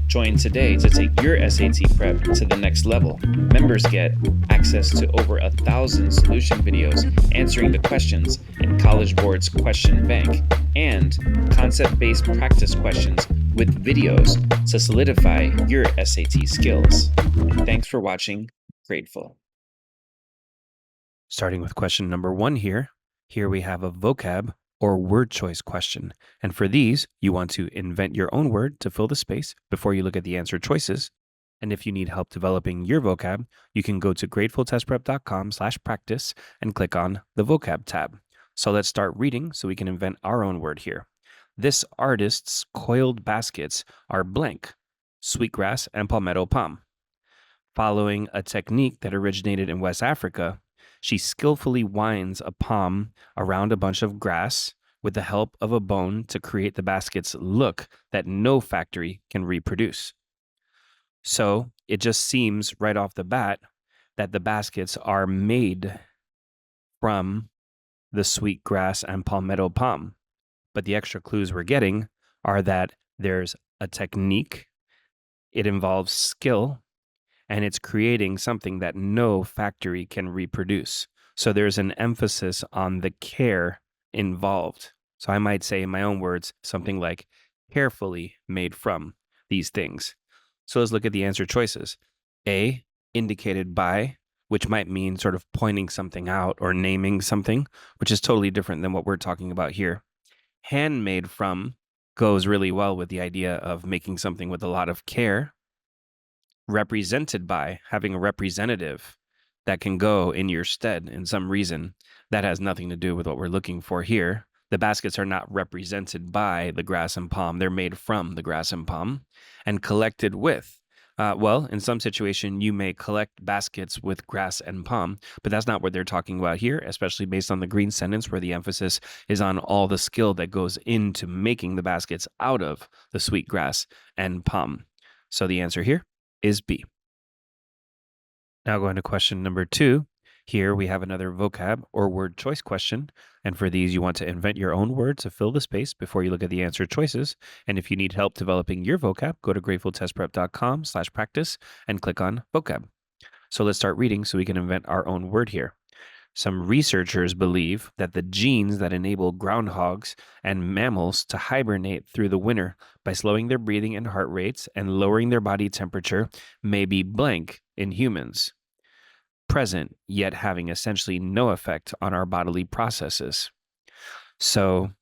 Join today to take your SAT prep to the next level. Members get access to over 1,000 solution videos answering the questions in College Board's Question Bank and concept-based practice questions with videos to solidify your SAT skills. Thanks for watching. Grateful. Starting with question number 1 here. Here we have a vocab or word choice question. And for these, you want to invent your own word to fill the space before you look at the answer choices. And if you need help developing your vocab, you can go to gratefultestprep.com/practice and click on the vocab tab. So let's start reading so we can invent our own word here. This artist's coiled baskets are blank, sweetgrass and palmetto palm. Following a technique that originated in West Africa, she skillfully winds a palm around a bunch of grass with the help of a bone to create the basket's look that no factory can reproduce. So it just seems right off the bat that the baskets are made from the sweetgrass and palmetto palm. But the extra clues we're getting are that there's a technique, it involves skill, and it's creating something that no factory can reproduce. So there's an emphasis on the care involved. So I might say in my own words, something like carefully made from these things. So let's look at the answer choices. A, indicated by, which might mean sort of pointing something out or naming something, which is totally different than what we're talking about here. Handmade from goes really well with the idea of making something with a lot of care. Represented by, having a representative that can go in your stead in some reason, that has nothing to do with what we're looking for here. The baskets are not represented by the grass and palm. They're made from the grass and palm. And collected with. Well, in some situation, you may collect baskets with grass and palm, but that's not what they're talking about here, especially based on the green sentence where the emphasis is on all the skill that goes into making the baskets out of the sweet grass and palm. So the answer here is B. Now going to question number 2. Here we have another vocab or word choice question. And for these, you want to invent your own word to fill the space before you look at the answer choices. And if you need help developing your vocab, go to gratefultestprep.com/practice and click on vocab. So let's start reading so we can invent our own word here. Some researchers believe that the genes that enable groundhogs and mammals to hibernate through the winter by slowing their breathing and heart rates and lowering their body temperature may be blank in humans, present yet having essentially no effect on our bodily processes. So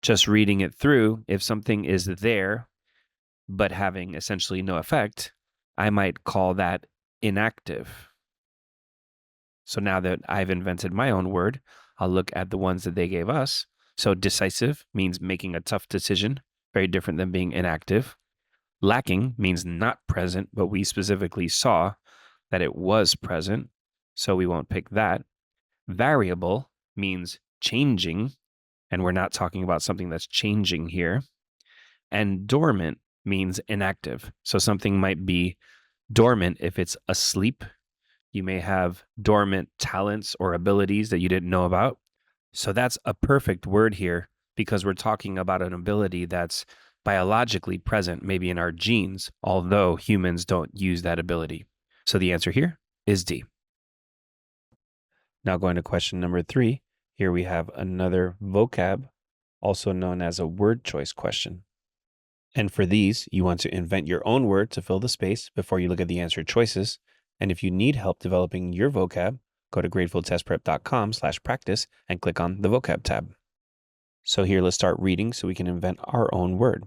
just reading it through, if something is there but having essentially no effect, I might call that inactive. So now that I've invented my own word, I'll look at the ones that they gave us. So decisive means making a tough decision, very different than being inactive. Lacking means not present, but we specifically saw that it was present, so we won't pick that. Variable means changing, and we're not talking about something that's changing here. And dormant means inactive. So something might be dormant if it's asleep. You may have dormant talents or abilities that you didn't know about. So that's a perfect word here because we're talking about an ability that's biologically present, maybe in our genes, although humans don't use that ability. So the answer here is D. Now going to question number 3. Here we have another vocab, also known as a word choice question. And for these, you want to invent your own word to fill the space before you look at the answer choices. And if you need help developing your vocab, go to gratefultestprep.com/practice and click on the vocab tab. So here, let's start reading so we can invent our own word.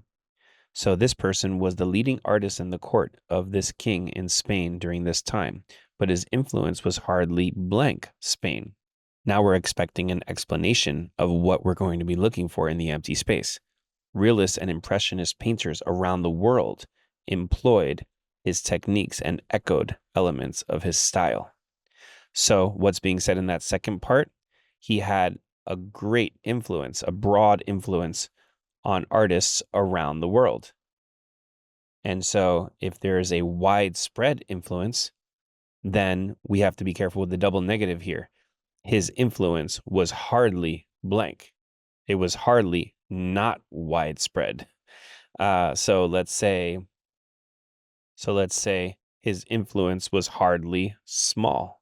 So this person was the leading artist in the court of this king in Spain during this time, but his influence was hardly blank Spain. Now we're expecting an explanation of what we're going to be looking for in the empty space. Realist and impressionist painters around the world employed his techniques and echoed elements of his style. So what's being said in that second part? He had a great influence, a broad influence on artists around the world. And so if there is a widespread influence, then we have to be careful with the double negative here. His influence was hardly blank. It was hardly not widespread. So let's say his influence was hardly small.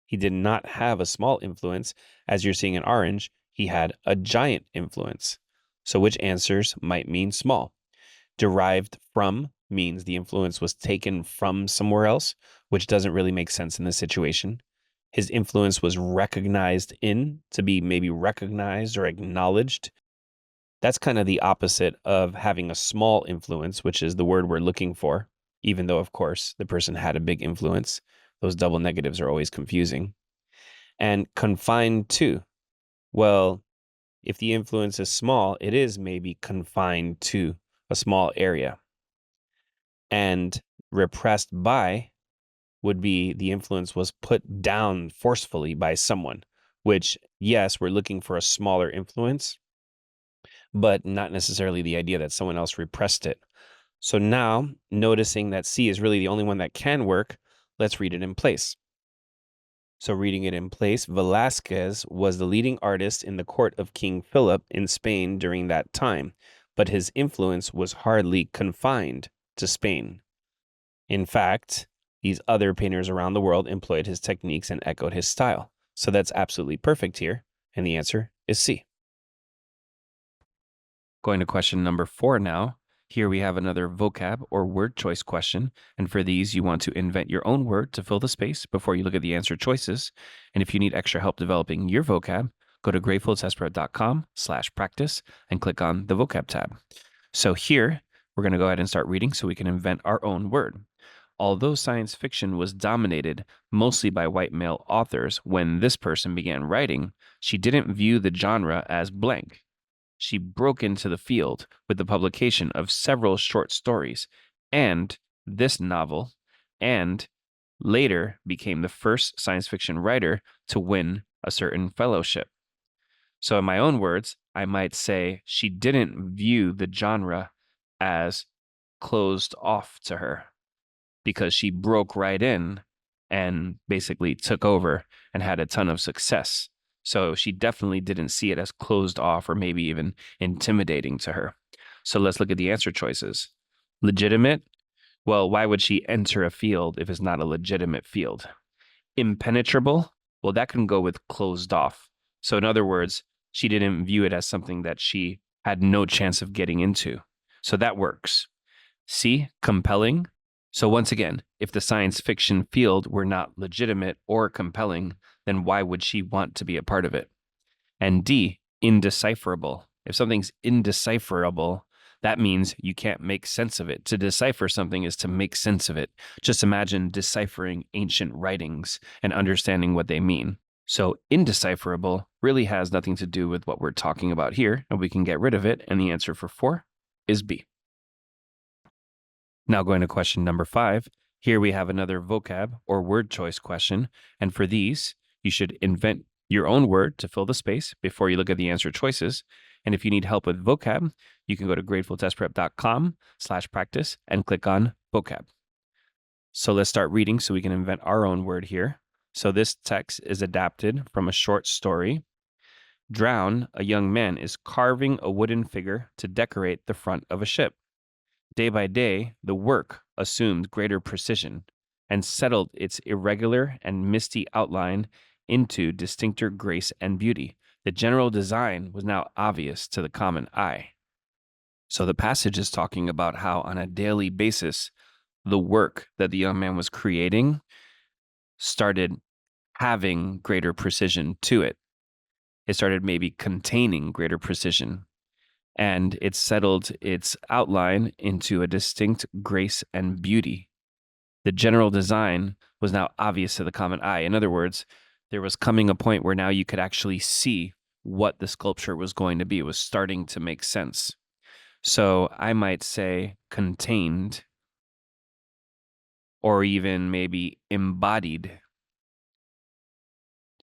He did not have a small influence. As you're seeing in orange, he had a giant influence. So which answers might mean small? Derived from means the influence was taken from somewhere else, which doesn't really make sense in this situation. His influence was recognized in, to be maybe recognized or acknowledged. That's kind of the opposite of having a small influence, which is the word we're looking for, even though, of course, the person had a big influence. Those double negatives are always confusing. And confined to, well, if the influence is small, it is maybe confined to a small area. And repressed by would be the influence was put down forcefully by someone, which, yes, we're looking for a smaller influence, but not necessarily the idea that someone else repressed it. So now, noticing that C is really the only one that can work, let's read it in place. So reading it in place, Velázquez was the leading artist in the court of King Philip in Spain during that time, but his influence was hardly confined to Spain. In fact, these other painters around the world employed his techniques and echoed his style. So that's absolutely perfect here, and the answer is C. Going to question number 4 now. Here we have another vocab or word choice question, and for these you want to invent your own word to fill the space before you look at the answer choices. And if you need extra help developing your vocab, go to gratefultestprep.com/practice and click on the vocab tab. So here, we're going to go ahead and start reading so we can invent our own word. Although science fiction was dominated mostly by white male authors when this person began writing, she didn't view the genre as blank. She broke into the field with the publication of several short stories and this novel, and later became the first science fiction writer to win a certain fellowship. So in my own words, I might say she didn't view the genre as closed off to her because she broke right in and basically took over and had a ton of success. So she definitely didn't see it as closed off or maybe even intimidating to her. So let's look at the answer choices. Legitimate. Well, why would she enter a field if it's not a legitimate field? Impenetrable. Well, that can go with closed off. So in other words, she didn't view it as something that she had no chance of getting into. So that works. C, compelling. So once again, if the science fiction field were not legitimate or compelling, then why would she want to be a part of it? And D, indecipherable. If something's indecipherable, that means you can't make sense of it. To decipher something is to make sense of it. Just imagine deciphering ancient writings and understanding what they mean. So indecipherable really has nothing to do with what we're talking about here, and we can get rid of it, and the answer for 4 is B. Now going to question number 5. Here we have another vocab or word choice question, and for these, you should invent your own word to fill the space before you look at the answer choices. And if you need help with vocab, you can go to gratefultestprep.com/practice and click on vocab. So let's start reading so we can invent our own word here. So this text is adapted from a short story. Drown, a young man, is carving a wooden figure to decorate the front of a ship. Day by day, the work assumed greater precision and settled its irregular and misty outline into distincter grace and beauty. The general design was now obvious to the common eye. So the passage is talking about how on a daily basis, the work that the young man was creating started having greater precision to it. It started maybe containing greater precision, and it settled its outline into a distinct grace and beauty. The general design was now obvious to the common eye. In other words, there was coming a point where now you could actually see what the sculpture was going to be. It was starting to make sense. So I might say contained, or even maybe embodied.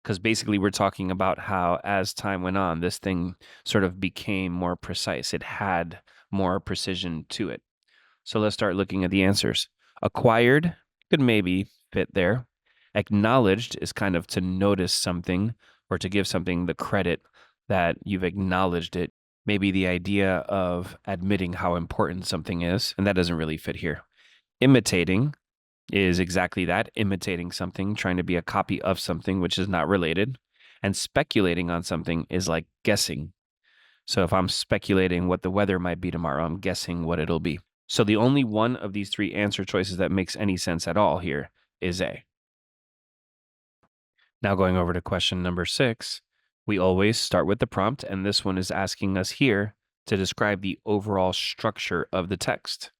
Because basically we're talking about how as time went on, this thing sort of became more precise. It had more precision to it. So let's start looking at the answers. Acquired could maybe fit there. Acknowledged is kind of to notice something or to give something the credit that you've acknowledged it. maybe the idea of admitting how important something is, and that doesn't really fit here. Imitating is exactly that, imitating something, trying to be a copy of something which is not related. And speculating on something is like guessing. So if I'm speculating what the weather might be tomorrow, I'm guessing what it'll be. So the only one of these three answer choices that makes any sense at all here is A. Now going over to question number 6, we always start with the prompt, and this one is asking us here to describe the overall structure of the text.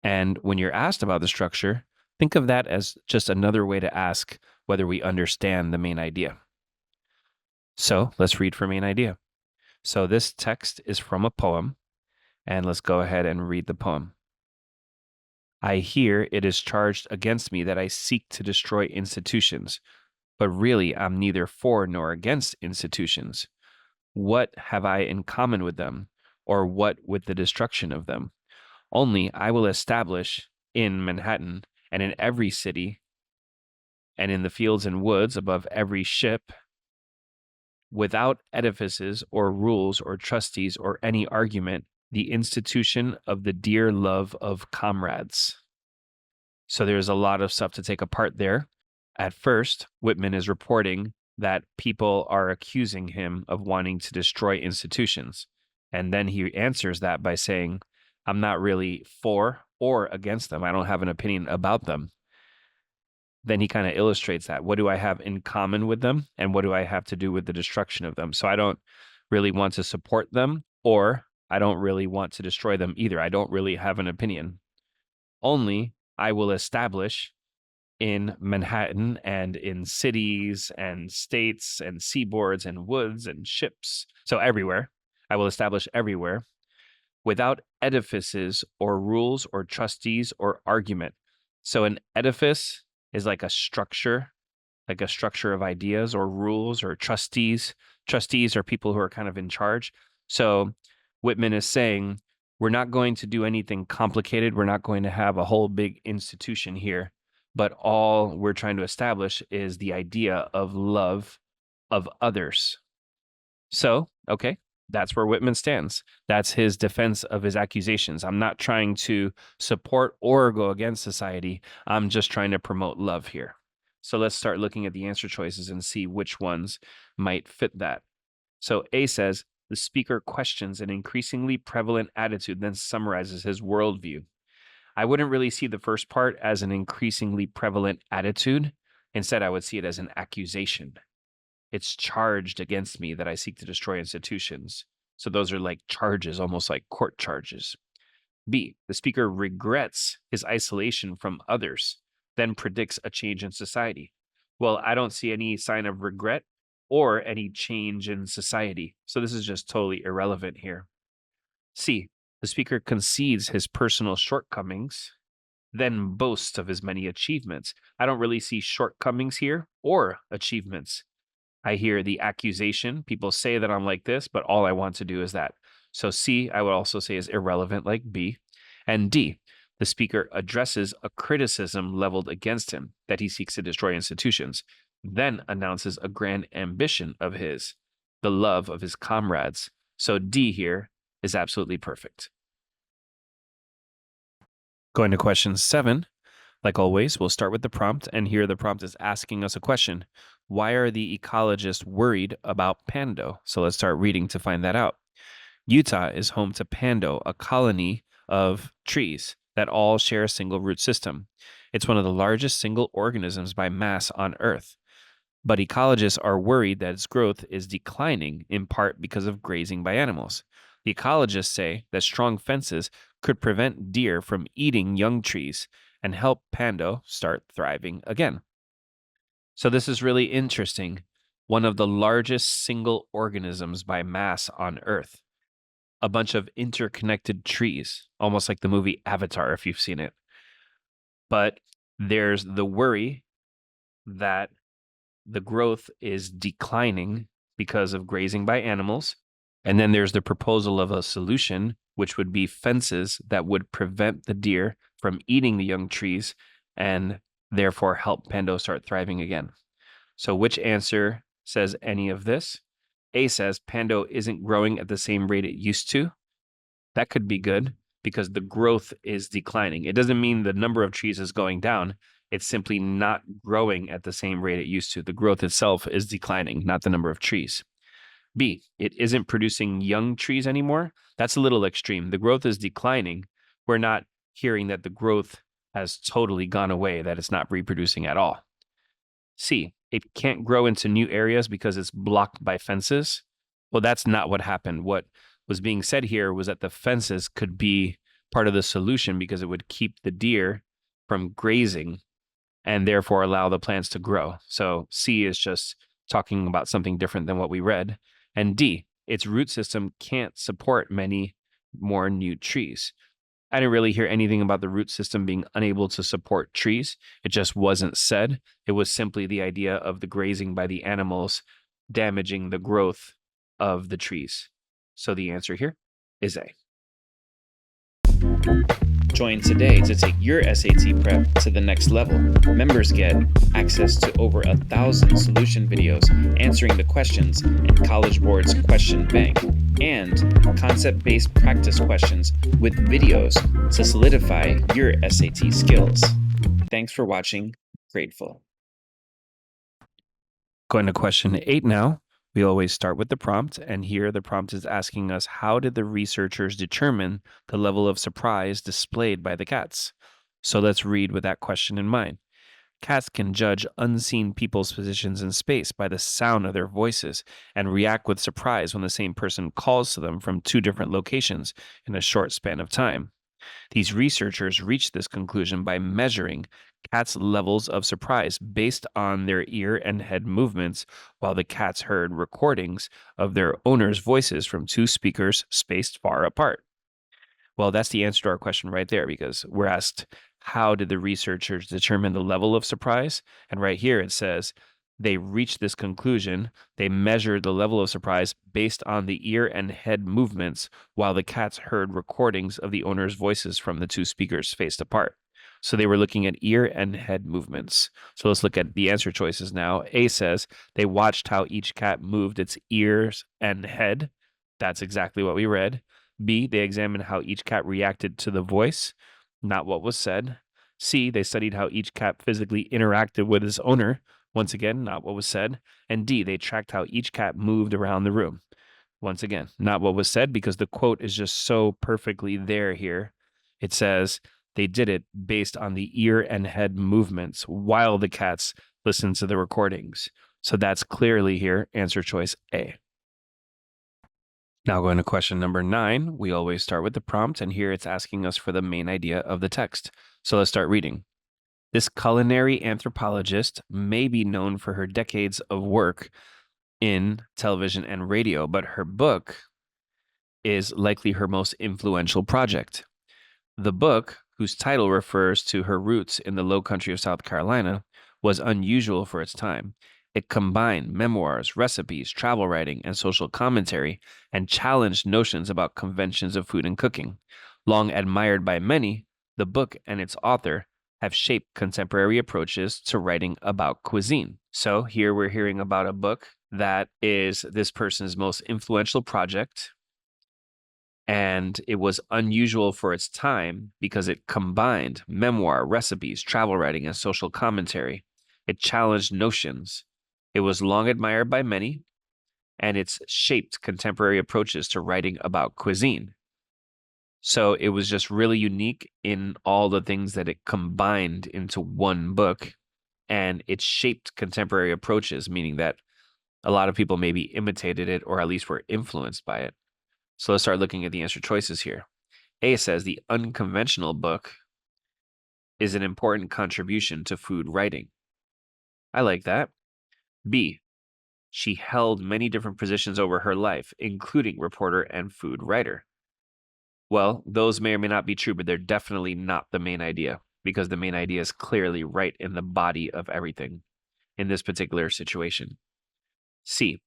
And when you're asked about the structure, think of that as just another way to ask whether we understand the main idea. So let's read for main idea. So this text is from a poem, and let's go ahead and read the poem. I hear it is charged against me that I seek to destroy institutions, but really I'm neither for nor against institutions. What have I in common with them, or what with the destruction of them? Only I will establish in Manhattan and in every city and in the fields and woods above every ship, without edifices or rules or trustees or any argument, the institution of the dear love of comrades. So there's a lot of stuff to take apart there. At first, Whitman is reporting that people are accusing him of wanting to destroy institutions. And then he answers that by saying, I'm not really for or against them. I don't have an opinion about them. Then he kind of illustrates that. What do I have in common with them? And what do I have to do with the destruction of them? So I don't really want to support them, or I don't really want to destroy them either. I don't really have an opinion. Only I will establish in Manhattan and in cities and states and seaboards and woods and ships. So everywhere, I will establish everywhere without edifices or rules or trustees or argument. So an edifice is like a structure of ideas or rules or trustees. Trustees are people who are kind of in charge. So Whitman is saying, we're not going to do anything complicated. We're not going to have a whole big institution here, but all we're trying to establish is the idea of love of others. So, okay, that's where Whitman stands. That's his defense of his accusations. I'm not trying to support or go against society. I'm just trying to promote love here. So let's start looking at the answer choices and see which ones might fit that. So A says, the speaker questions an increasingly prevalent attitude, then summarizes his worldview. I wouldn't really see the first part as an increasingly prevalent attitude. Instead, I would see it as an accusation. It's charged against me that I seek to destroy institutions. So those are like charges, almost like court charges. B, the speaker regrets his isolation from others, then predicts a change in society. Well, I don't see any sign of regret or any change in society. So this is just totally irrelevant here. C, the speaker concedes his personal shortcomings, then boasts of his many achievements. I don't really see shortcomings here or achievements. I hear the accusation. People say that I'm like this, but all I want to do is that. So C, I would also say, is irrelevant like B. And D, the speaker addresses a criticism leveled against him that he seeks to destroy institutions, then announces a grand ambition of his, the love of his comrades. So D here is absolutely perfect. Going to question 7. Like always, we'll start with the prompt, and here the prompt is asking us a question. Why are the ecologists worried about Pando? So let's start reading to find that out. Utah is home to Pando, a colony of trees that all share a single root system. It's one of the largest single organisms by mass on Earth. But ecologists are worried that its growth is declining, in part because of grazing by animals. The ecologists say that strong fences could prevent deer from eating young trees and help Pando start thriving again. So this is really interesting. One of the largest single organisms by mass on Earth. A bunch of interconnected trees, almost like the movie Avatar, if you've seen it. But there's the worry that the growth is declining because of grazing by animals. And then there's the proposal of a solution, which would be fences that would prevent the deer from eating the young trees and therefore help Pando start thriving again. So which answer says any of this? A says Pando isn't growing at the same rate it used to. That could be good because the growth is declining. It doesn't mean the number of trees is going down. It's simply not growing at the same rate it used to. The growth itself is declining, not the number of trees. B, it isn't producing young trees anymore. That's a little extreme. The growth is declining. We're not hearing that the growth has totally gone away, that it's not reproducing at all. C, it can't grow into new areas because it's blocked by fences. Well, that's not what happened. What was being said here was that the fences could be part of the solution because it would keep the deer from grazing and therefore allow the plants to grow. So C is just talking about something different than what we read. And D, its root system can't support many more new trees. I didn't really hear anything about the root system being unable to support trees. It just wasn't said. It was simply the idea of the grazing by the animals damaging the growth of the trees. So the answer here is A. Join today to take your SAT prep to the next level. Members get access to over 1,000 solution videos answering the questions in College Board's question bank and concept-based practice questions with videos to solidify your SAT skills. Thanks for watching. Grateful. Going to question 8 now. We always start with the prompt, and here the prompt is asking us, how did the researchers determine the level of surprise displayed by the cats? So let's read with that question in mind. Cats can judge unseen people's positions in space by the sound of their voices and react with surprise when the same person calls to them from 2 different locations in a short span of time. These researchers reached this conclusion by measuring cats' levels of surprise based on their ear and head movements while the cats heard recordings of their owners' voices from 2 speakers spaced far apart. Well, that's the answer to our question right there, because we're asked, how did the researchers determine the level of surprise? And right here it says, they reached this conclusion. They measured the level of surprise based on the ear and head movements while the cats heard recordings of the owner's voices from the 2 speakers spaced apart. So they were looking at ear and head movements. So let's look at the answer choices now. A says they watched how each cat moved its ears and head. That's exactly what we read. B, they examined how each cat reacted to the voice, not what was said. C, they studied how each cat physically interacted with its owner. Once again, not what was said. And D, they tracked how each cat moved around the room. Once again, not what was said, because the quote is just so perfectly there here. It says they did it based on the ear and head movements while the cats listened to the recordings. So that's clearly here, answer choice A. Now going to question number 9, we always start with the prompt, and here it's asking us for the main idea of the text. So let's start reading. This culinary anthropologist may be known for her decades of work in television and radio, but her book is likely her most influential project. The book, whose title refers to her roots in the low country of South Carolina, was unusual for its time. It combined memoirs, recipes, travel writing, and social commentary, and challenged notions about conventions of food and cooking. Long admired by many, the book and its author have shaped contemporary approaches to writing about cuisine. So here we're hearing about a book that is this person's most influential project, and it was unusual for its time because it combined memoir, recipes, travel writing, and social commentary. It challenged notions. It was long admired by many, and it's shaped contemporary approaches to writing about cuisine. So it was just really unique in all the things that it combined into one book, and it shaped contemporary approaches, meaning that a lot of people maybe imitated it or at least were influenced by it. So let's start looking at the answer choices here. A says the unconventional book is an important contribution to food writing. I like that. B, she held many different positions over her life, including reporter and food writer. Well, those may or may not be true, but they're definitely not the main idea, because the main idea is clearly right in the body of everything in this particular situation. C,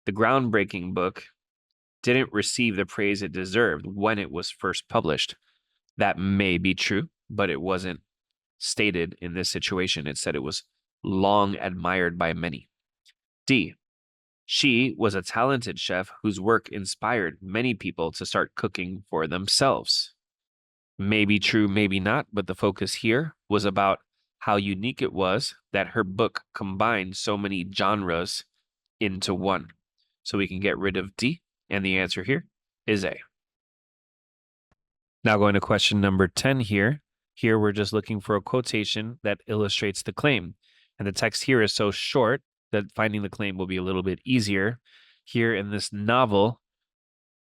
the groundbreaking book didn't receive the praise it deserved when it was first published. That may be true, but it wasn't stated in this situation. It said it was long admired by many. D, She was a talented chef whose work inspired many people to start cooking for themselves. Maybe true, maybe not, but the focus here was about how unique it was that her book combined so many genres into one. So we can get rid of D, and the answer here is A. Now going to question number 10 here. Here we're just looking for a quotation that illustrates the claim. And the text here is so short that finding the claim will be a little bit easier. Here in this novel,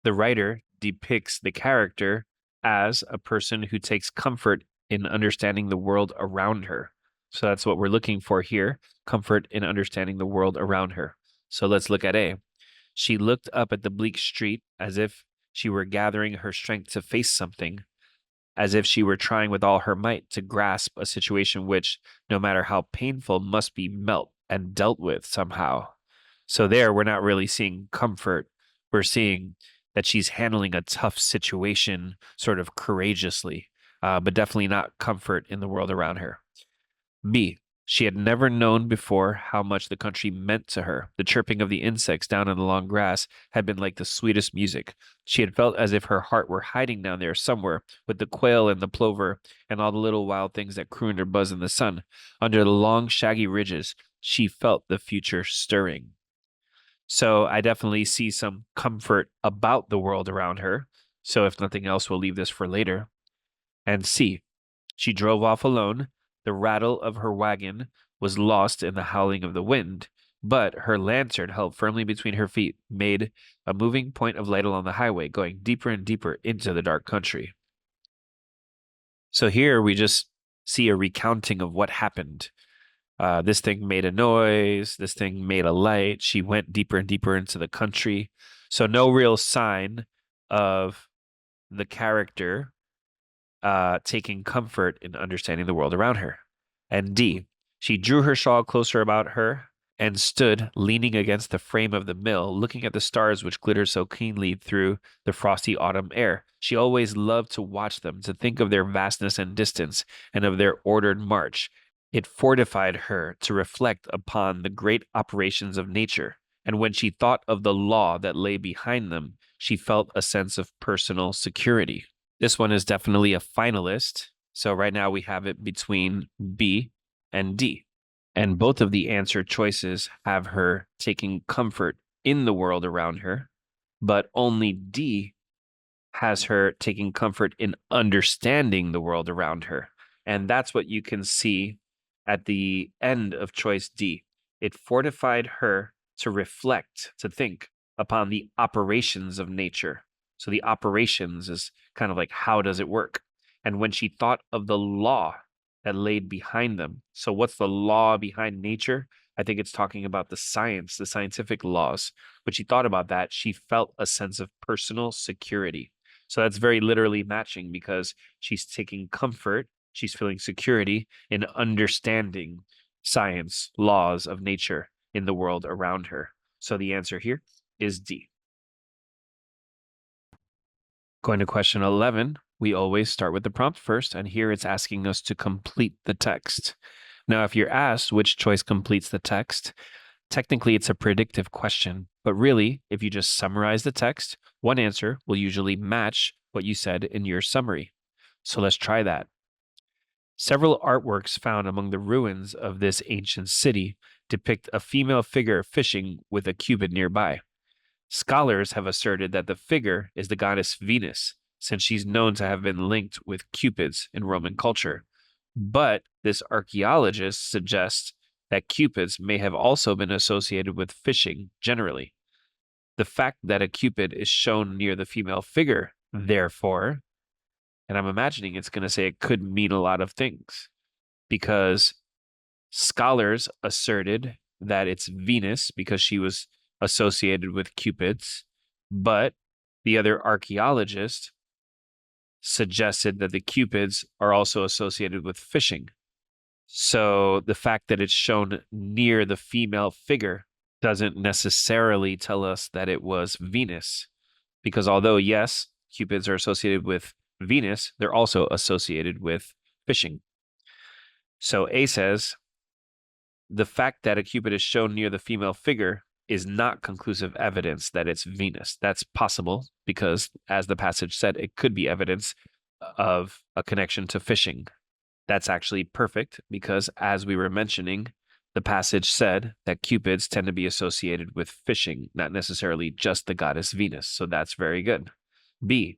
the writer depicts the character as a person who takes comfort in understanding the world around her. So that's what we're looking for here, comfort in understanding the world around her. So let's look at A. She looked up at the bleak street as if she were gathering her strength to face something, as if she were trying with all her might to grasp a situation which, no matter how painful, must be met and dealt with somehow. So there, we're not really seeing comfort. We're seeing that she's handling a tough situation sort of courageously, but definitely not comfort in the world around her. B, she had never known before how much the country meant to her. The chirping of the insects down in the long grass had been like the sweetest music. She had felt as if her heart were hiding down there somewhere with the quail and the plover and all the little wild things that crooned or buzzed in the sun. Under the long, shaggy ridges, she felt the future stirring. So I definitely see some comfort about the world around her. So if nothing else, we'll leave this for later. And C, she drove off alone. The rattle of her wagon was lost in the howling of the wind, but her lantern, held firmly between her feet, made a moving point of light along the highway, going deeper and deeper into the dark country. So here we just see a recounting of what happened. This thing made a noise. This thing made a light. She went deeper and deeper into the country. So no real sign of the character taking comfort in understanding the world around her. And D, she drew her shawl closer about her and stood leaning against the frame of the mill, looking at the stars which glittered so keenly through the frosty autumn air. She always loved to watch them, to think of their vastness and distance, and of their ordered march. It fortified her to reflect upon the great operations of nature, and when she thought of the law that lay behind them, she felt a sense of personal security. This one is definitely a finalist. So right now we have it between B and D. And both of the answer choices have her taking comfort in the world around her, but only D has her taking comfort in understanding the world around her. And that's what you can see at the end of choice D. It fortified her to reflect, to think upon the operations of nature. So the operations is kind of like, how does it work? And when she thought of the law that laid behind them. So what's the law behind nature? I think it's talking about the science, the scientific laws. When she thought about that, she felt a sense of personal security. So that's very literally matching because she's taking comfort, she's feeling security in understanding science, laws of nature in the world around her. So the answer here is D. Going to question 11, we always start with the prompt first, and here it's asking us to complete the text. Now, if you're asked which choice completes the text, technically it's a predictive question, but really, if you just summarize the text, one answer will usually match what you said in your summary. So let's try that. Several artworks found among the ruins of this ancient city depict a female figure fishing with a cupid nearby. Scholars have asserted that the figure is the goddess Venus, since she's known to have been linked with cupids in Roman culture. But this archaeologist suggests that cupids may have also been associated with fishing generally. The fact that a cupid is shown near the female figure, therefore, and I'm imagining it's going to say it could mean a lot of things, because scholars asserted that it's Venus because she was associated with cupids, but the other archaeologist suggested that the cupids are also associated with fishing. So the fact that it's shown near the female figure doesn't necessarily tell us that it was Venus, because although, yes, cupids are associated with Venus, they're also associated with fishing. So A says, the fact that a cupid is shown near the female figure is not conclusive evidence that it's Venus. That's possible because, as the passage said, it could be evidence of a connection to fishing. That's actually perfect because, as we were mentioning, the passage said that cupids tend to be associated with fishing, not necessarily just the goddess Venus. So that's very good. B,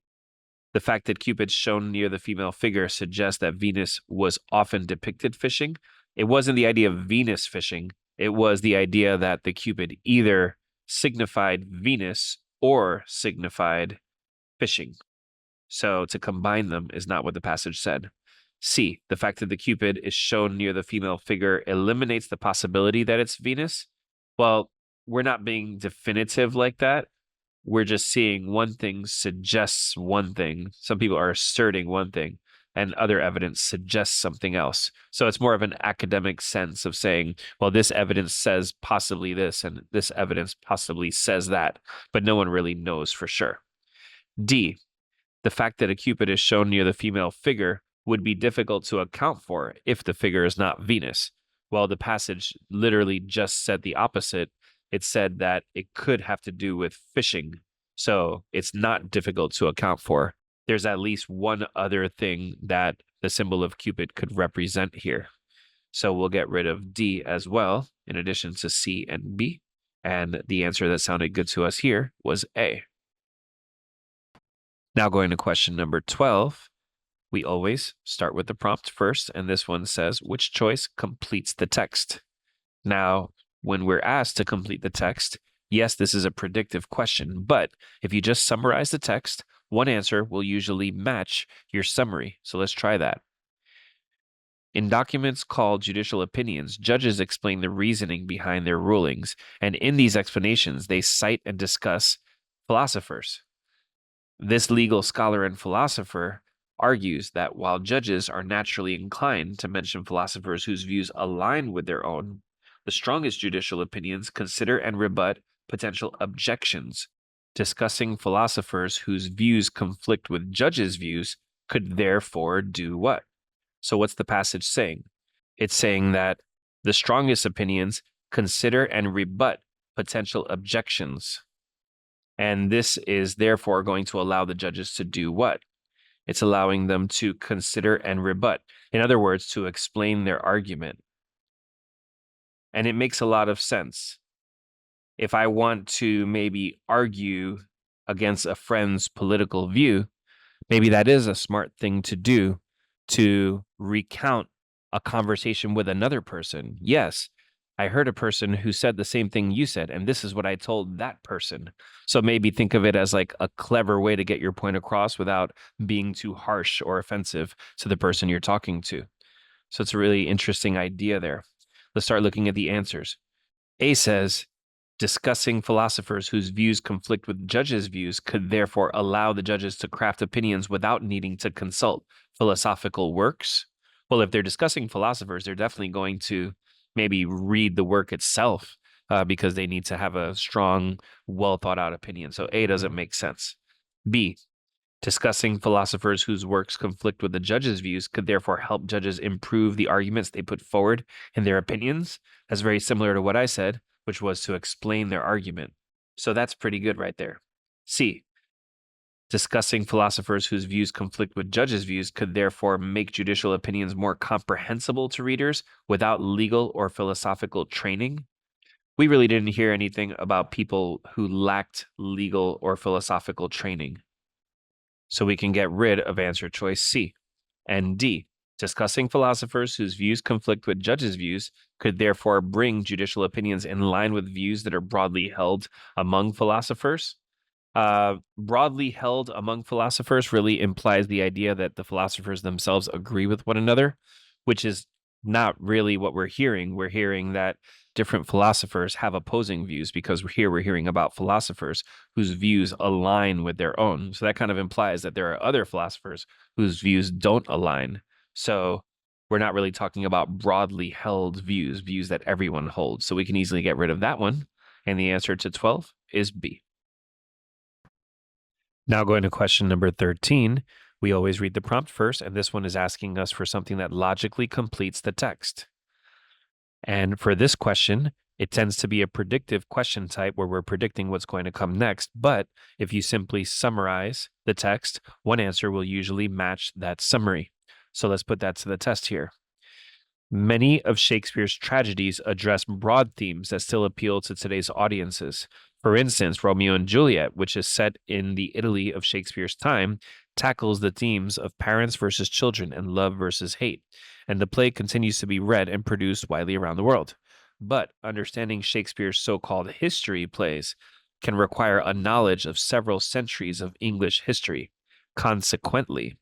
the fact that Cupid's shown near the female figure suggests that Venus was often depicted fishing. It wasn't the idea of Venus fishing. It was the idea that the Cupid either signified Venus or signified fishing. So to combine them is not what the passage said. C, the fact that the Cupid is shown near the female figure eliminates the possibility that it's Venus. Well, we're not being definitive like that. We're just seeing one thing suggests one thing. Some people are asserting one thing, and other evidence suggests something else. So it's more of an academic sense of saying, well, this evidence says possibly this, and this evidence possibly says that, but no one really knows for sure. D, the fact that a Cupid is shown near the female figure would be difficult to account for if the figure is not Venus. Well, the passage literally just said the opposite. It said that it could have to do with fishing. So it's not difficult to account for. There's at least one other thing that the symbol of Cupid could represent here. So we'll get rid of D as well, in addition to C and B. And the answer that sounded good to us here was A. Now going to question number 12. We always start with the prompt first, and this one says, which choice completes the text? Now, when we're asked to complete the text, yes, this is a predictive question, but if you just summarize the text, one answer will usually match your summary. So let's try that. In documents called judicial opinions, judges explain the reasoning behind their rulings, and in these explanations, they cite and discuss philosophers. This legal scholar and philosopher argues that while judges are naturally inclined to mention philosophers whose views align with their own, the strongest judicial opinions consider and rebut potential objections. Discussing philosophers whose views conflict with judges' views could therefore do what? So what's the passage saying? It's saying that the strongest opinions consider and rebut potential objections. And this is therefore going to allow the judges to do what? It's allowing them to consider and rebut. In other words, to explain their argument. And it makes a lot of sense. If I want to maybe argue against a friend's political view, maybe that is a smart thing to do, to recount a conversation with another person. Yes, I heard a person who said the same thing you said, and this is what I told that person. So maybe think of it as like a clever way to get your point across without being too harsh or offensive to the person you're talking to. So it's a really interesting idea there. Let's start looking at the answers. A says, discussing philosophers whose views conflict with judges' views could therefore allow the judges to craft opinions without needing to consult philosophical works. Well, if they're discussing philosophers, they're definitely going to maybe read the work itself because they need to have a strong, well thought out opinion. So A doesn't make sense. B, discussing philosophers whose works conflict with the judge's views could therefore help judges improve the arguments they put forward in their opinions. That's very similar to what I said, which was to explain their argument. So that's pretty good right there. C, discussing philosophers whose views conflict with judges' views could therefore make judicial opinions more comprehensible to readers without legal or philosophical training. We really didn't hear anything about people who lacked legal or philosophical training. So we can get rid of answer choice C. And D, discussing philosophers whose views conflict with judges' views could therefore bring judicial opinions in line with views that are broadly held among philosophers. Broadly held among philosophers really implies the idea that the philosophers themselves agree with one another, which is not really what we're hearing. We're hearing that different philosophers have opposing views because we're hearing about philosophers whose views align with their own. So that kind of implies that there are other philosophers whose views don't align. So we're not really talking about broadly held views that everyone holds. So we can easily get rid of that one. And the answer to 12 is B. Now going to question number 13, we always read the prompt first, and this one is asking us for something that logically completes the text. And for this question, It tends to be a predictive question type where we're predicting what's going to come next. But if you simply summarize the text, one answer will usually match that summary. So let's put that to the test here. Many of Shakespeare's tragedies address broad themes that still appeal to today's audiences. For instance, Romeo and Juliet, which is set in the Italy of Shakespeare's time, tackles the themes of parents versus children and love versus hate, and the play continues to be read and produced widely around the world. But understanding Shakespeare's so-called history plays can require a knowledge of several centuries of English history. Consequently,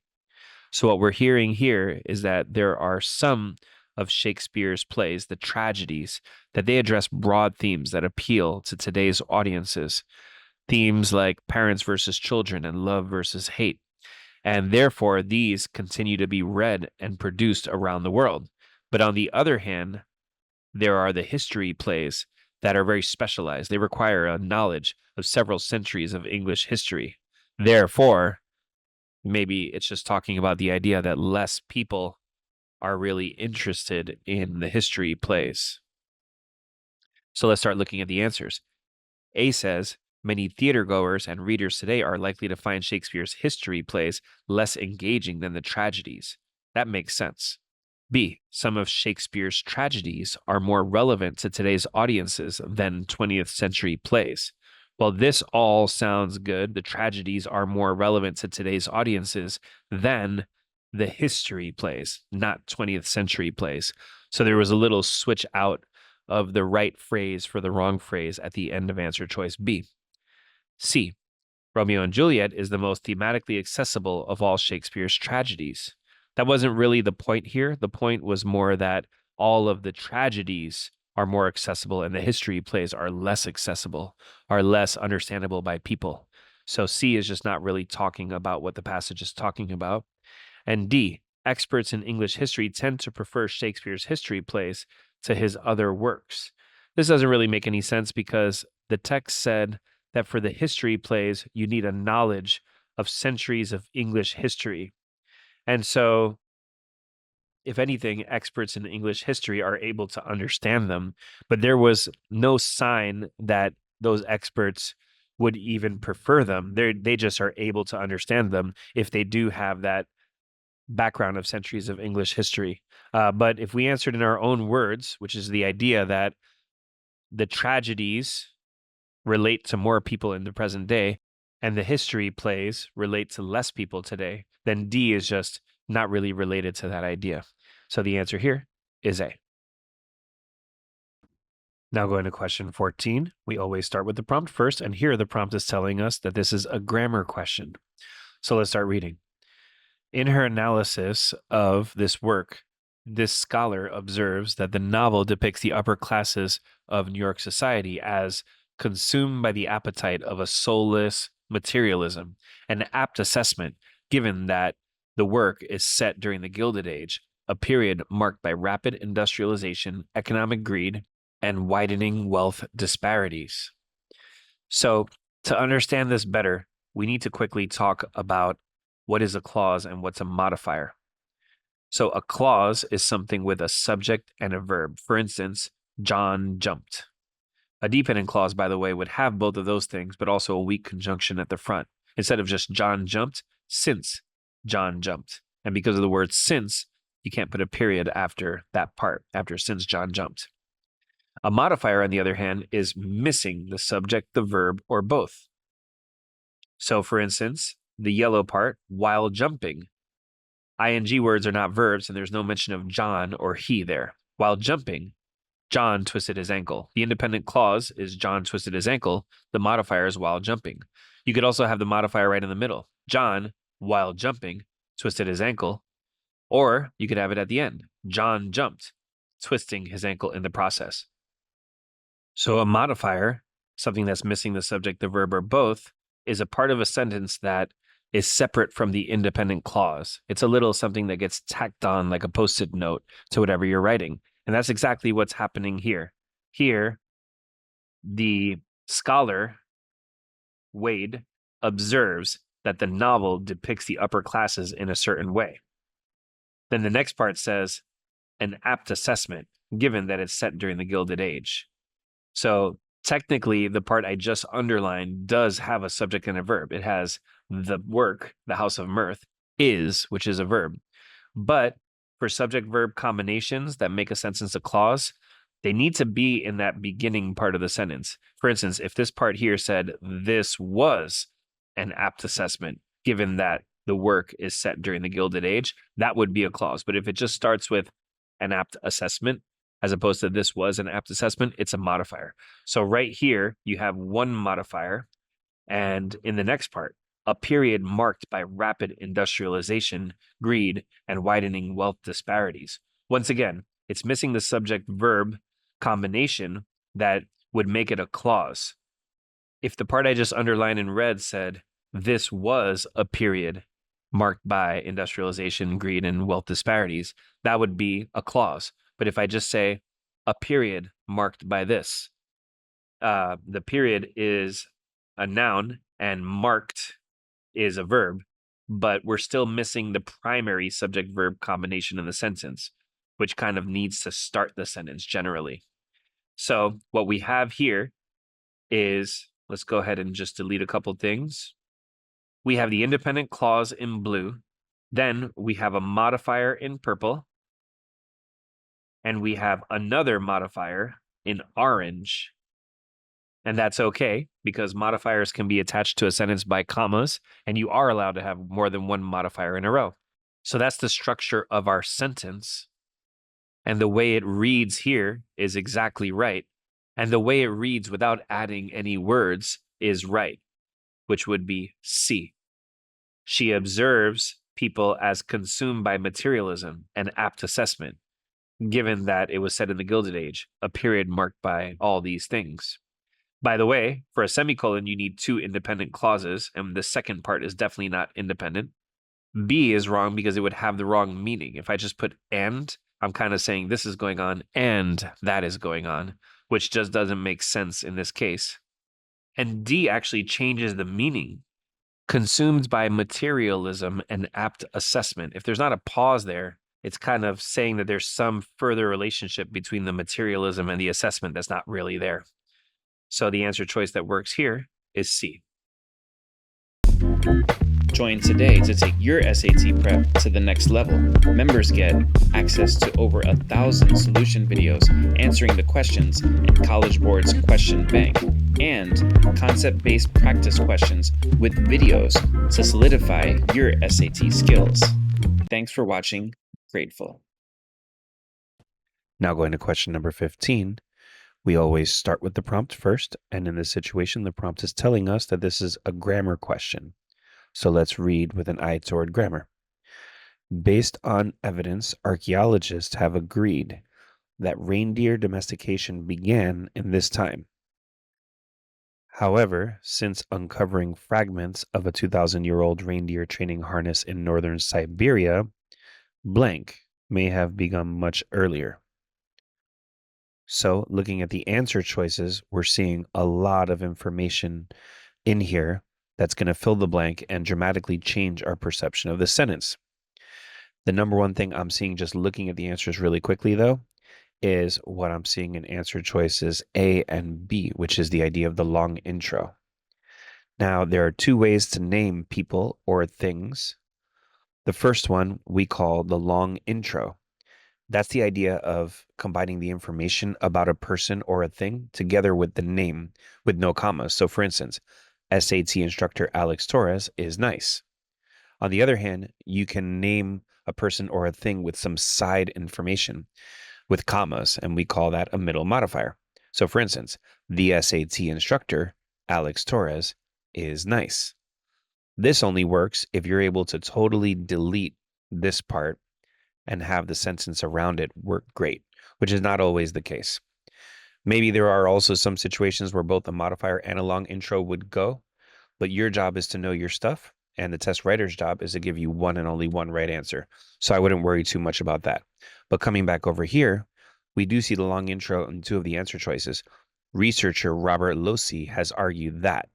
so what we're hearing here is that there are some of Shakespeare's plays, the tragedies, that they address broad themes that appeal to today's audiences. Themes like parents versus children and love versus hate. And therefore, these continue to be read and produced around the world. But on the other hand, there are the history plays that are very specialized. They require a knowledge of several centuries of English history. Therefore, maybe it's just talking about the idea that less people are really interested in the history plays. So let's start looking at the answers. A says, many theater goers and readers today are likely to find Shakespeare's history plays less engaging than the tragedies. That makes sense. B, some of Shakespeare's tragedies are more relevant to today's audiences than 20th century plays. Well, this all sounds good. The tragedies are more relevant to today's audiences than the history plays, not 20th century plays. So there was a little switch out of the right phrase for the wrong phrase at the end of answer choice B. C, Romeo and Juliet is the most thematically accessible of all Shakespeare's tragedies. That wasn't really the point here. The point was more that all of the tragedies are more accessible and the history plays are less accessible, are less understandable by people. So C is just not really talking about what the passage is talking about. And D, experts in English history tend to prefer Shakespeare's history plays to his other works. This doesn't really make any sense because the text said that for the history plays, you need a knowledge of centuries of English history. And so, if anything, experts in English history are able to understand them, but there was no sign that those experts would even prefer them. They just are able to understand them if they do have that background of centuries of English history. But if we answered in our own words, which is the idea that the tragedies relate to more people in the present day and the history plays relate to less people today, then D is just not really related to that idea. So the answer here is A. Now going to question 14, we always start with the prompt first, and here the prompt is telling us that this is a grammar question. So let's start reading. In her analysis of this work, this scholar observes that the novel depicts the upper classes of New York society as consumed by the appetite of a soulless materialism, an apt assessment given that the work is set during the Gilded Age, a period marked by rapid industrialization, economic greed, and widening wealth disparities. So, to understand this better, we need to quickly talk about what is a clause and what's a modifier. So a clause is something with a subject and a verb. For instance, John jumped. A dependent clause, by the way, would have both of those things, but also a weak conjunction at the front. Instead of just John jumped, since John jumped. And because of the word since, you can't put a period after that part, after since John jumped. A modifier, on the other hand, is missing the subject, the verb, or both. So, for instance, the yellow part, while jumping. ING words are not verbs, and there's no mention of John or he there. While jumping, John twisted his ankle. The independent clause is John twisted his ankle. The modifier is while jumping. You could also have the modifier right in the middle. John, while jumping, twisted his ankle. Or you could have it at the end. John jumped, twisting his ankle in the process. So a modifier, something that's missing the subject, the verb, or both, is a part of a sentence that is separate from the independent clause. It's a little something that gets tacked on like a post-it note to whatever you're writing. And that's exactly what's happening here. Here, the scholar, Wade, observes that the novel depicts the upper classes in a certain way. Then the next part says, an apt assessment, given that it's set during the Gilded Age. So technically, the part I just underlined does have a subject and a verb. It has the work, the house of mirth, is, which is a verb. But for subject-verb combinations that make a sentence a clause, they need to be in that beginning part of the sentence. For instance, if this part here said, this was an apt assessment, given that the work is set during the Gilded Age, that would be a clause. But if it just starts with an apt assessment, as opposed to this was an apt assessment, it's a modifier. So right here, you have one modifier. And in the next part, a period marked by rapid industrialization, greed, and widening wealth disparities. Once again, it's missing the subject-verb combination that would make it a clause. If the part I just underlined in red said, this was a period marked by industrialization, greed, and wealth disparities, that would be a clause. But if I just say a period marked by this, the period is a noun and marked is a verb, but we're still missing the primary subject-verb combination in the sentence, which kind of needs to start the sentence generally. So what we have here is, let's go ahead and just delete a couple things. We have the independent clause in blue. Then we have a modifier in purple. And we have another modifier in orange. And that's okay, because modifiers can be attached to a sentence by commas, and you are allowed to have more than one modifier in a row. So that's the structure of our sentence. And the way it reads here is exactly right. And the way it reads without adding any words is right, which would be C. She observes people as consumed by materialism and apt assessment, given that it was set in the Gilded Age, a period marked by all these things. By the way, for a semicolon, you need two independent clauses, and the second part is definitely not independent. B is wrong because it would have the wrong meaning. If I just put and, I'm kind of saying this is going on and that is going on, which just doesn't make sense in this case. And D actually changes the meaning. Consumed by materialism and apt assessment. If there's not a pause there, it's kind of saying that there's some further relationship between the materialism and the assessment that's not really there. So the answer choice that works here is C. Join today to take your SAT prep to the next level. Members get access to over 1,000 solution videos answering the questions in College Board's Question Bank and concept-based practice questions with videos to solidify your SAT skills. Thanks for watching. Grateful. Now going to question number 15. We always start with the prompt first, and in this situation, the prompt is telling us that this is a grammar question. So let's read with an eye toward grammar. Based on evidence, archaeologists have agreed that reindeer domestication began in this time. However, since uncovering fragments of a 2,000-year-old reindeer training harness in northern Siberia, blank may have begun much earlier. So looking at the answer choices, we're seeing a lot of information in here that's going to fill the blank and dramatically change our perception of the sentence. The number one thing I'm seeing just looking at the answers really quickly, though, is what I'm seeing in answer choices A and B, which is the idea of the long intro. Now, there are two ways to name people or things. The first one we call the long intro. That's the idea of combining the information about a person or a thing together with the name with no commas. So for instance, SAT instructor Alex Torres is nice. On the other hand, you can name a person or a thing with some side information with commas, and we call that a middle modifier. So for instance, the SAT instructor Alex Torres is nice. This only works if you're able to totally delete this part and have the sentence around it work great, which is not always the case. Maybe there are also some situations where both a modifier and a long intro would go, but your job is to know your stuff, and the test writer's job is to give you one and only one right answer. So I wouldn't worry too much about that. But coming back over here, we do see the long intro in two of the answer choices. Researcher Robert Losey has argued that.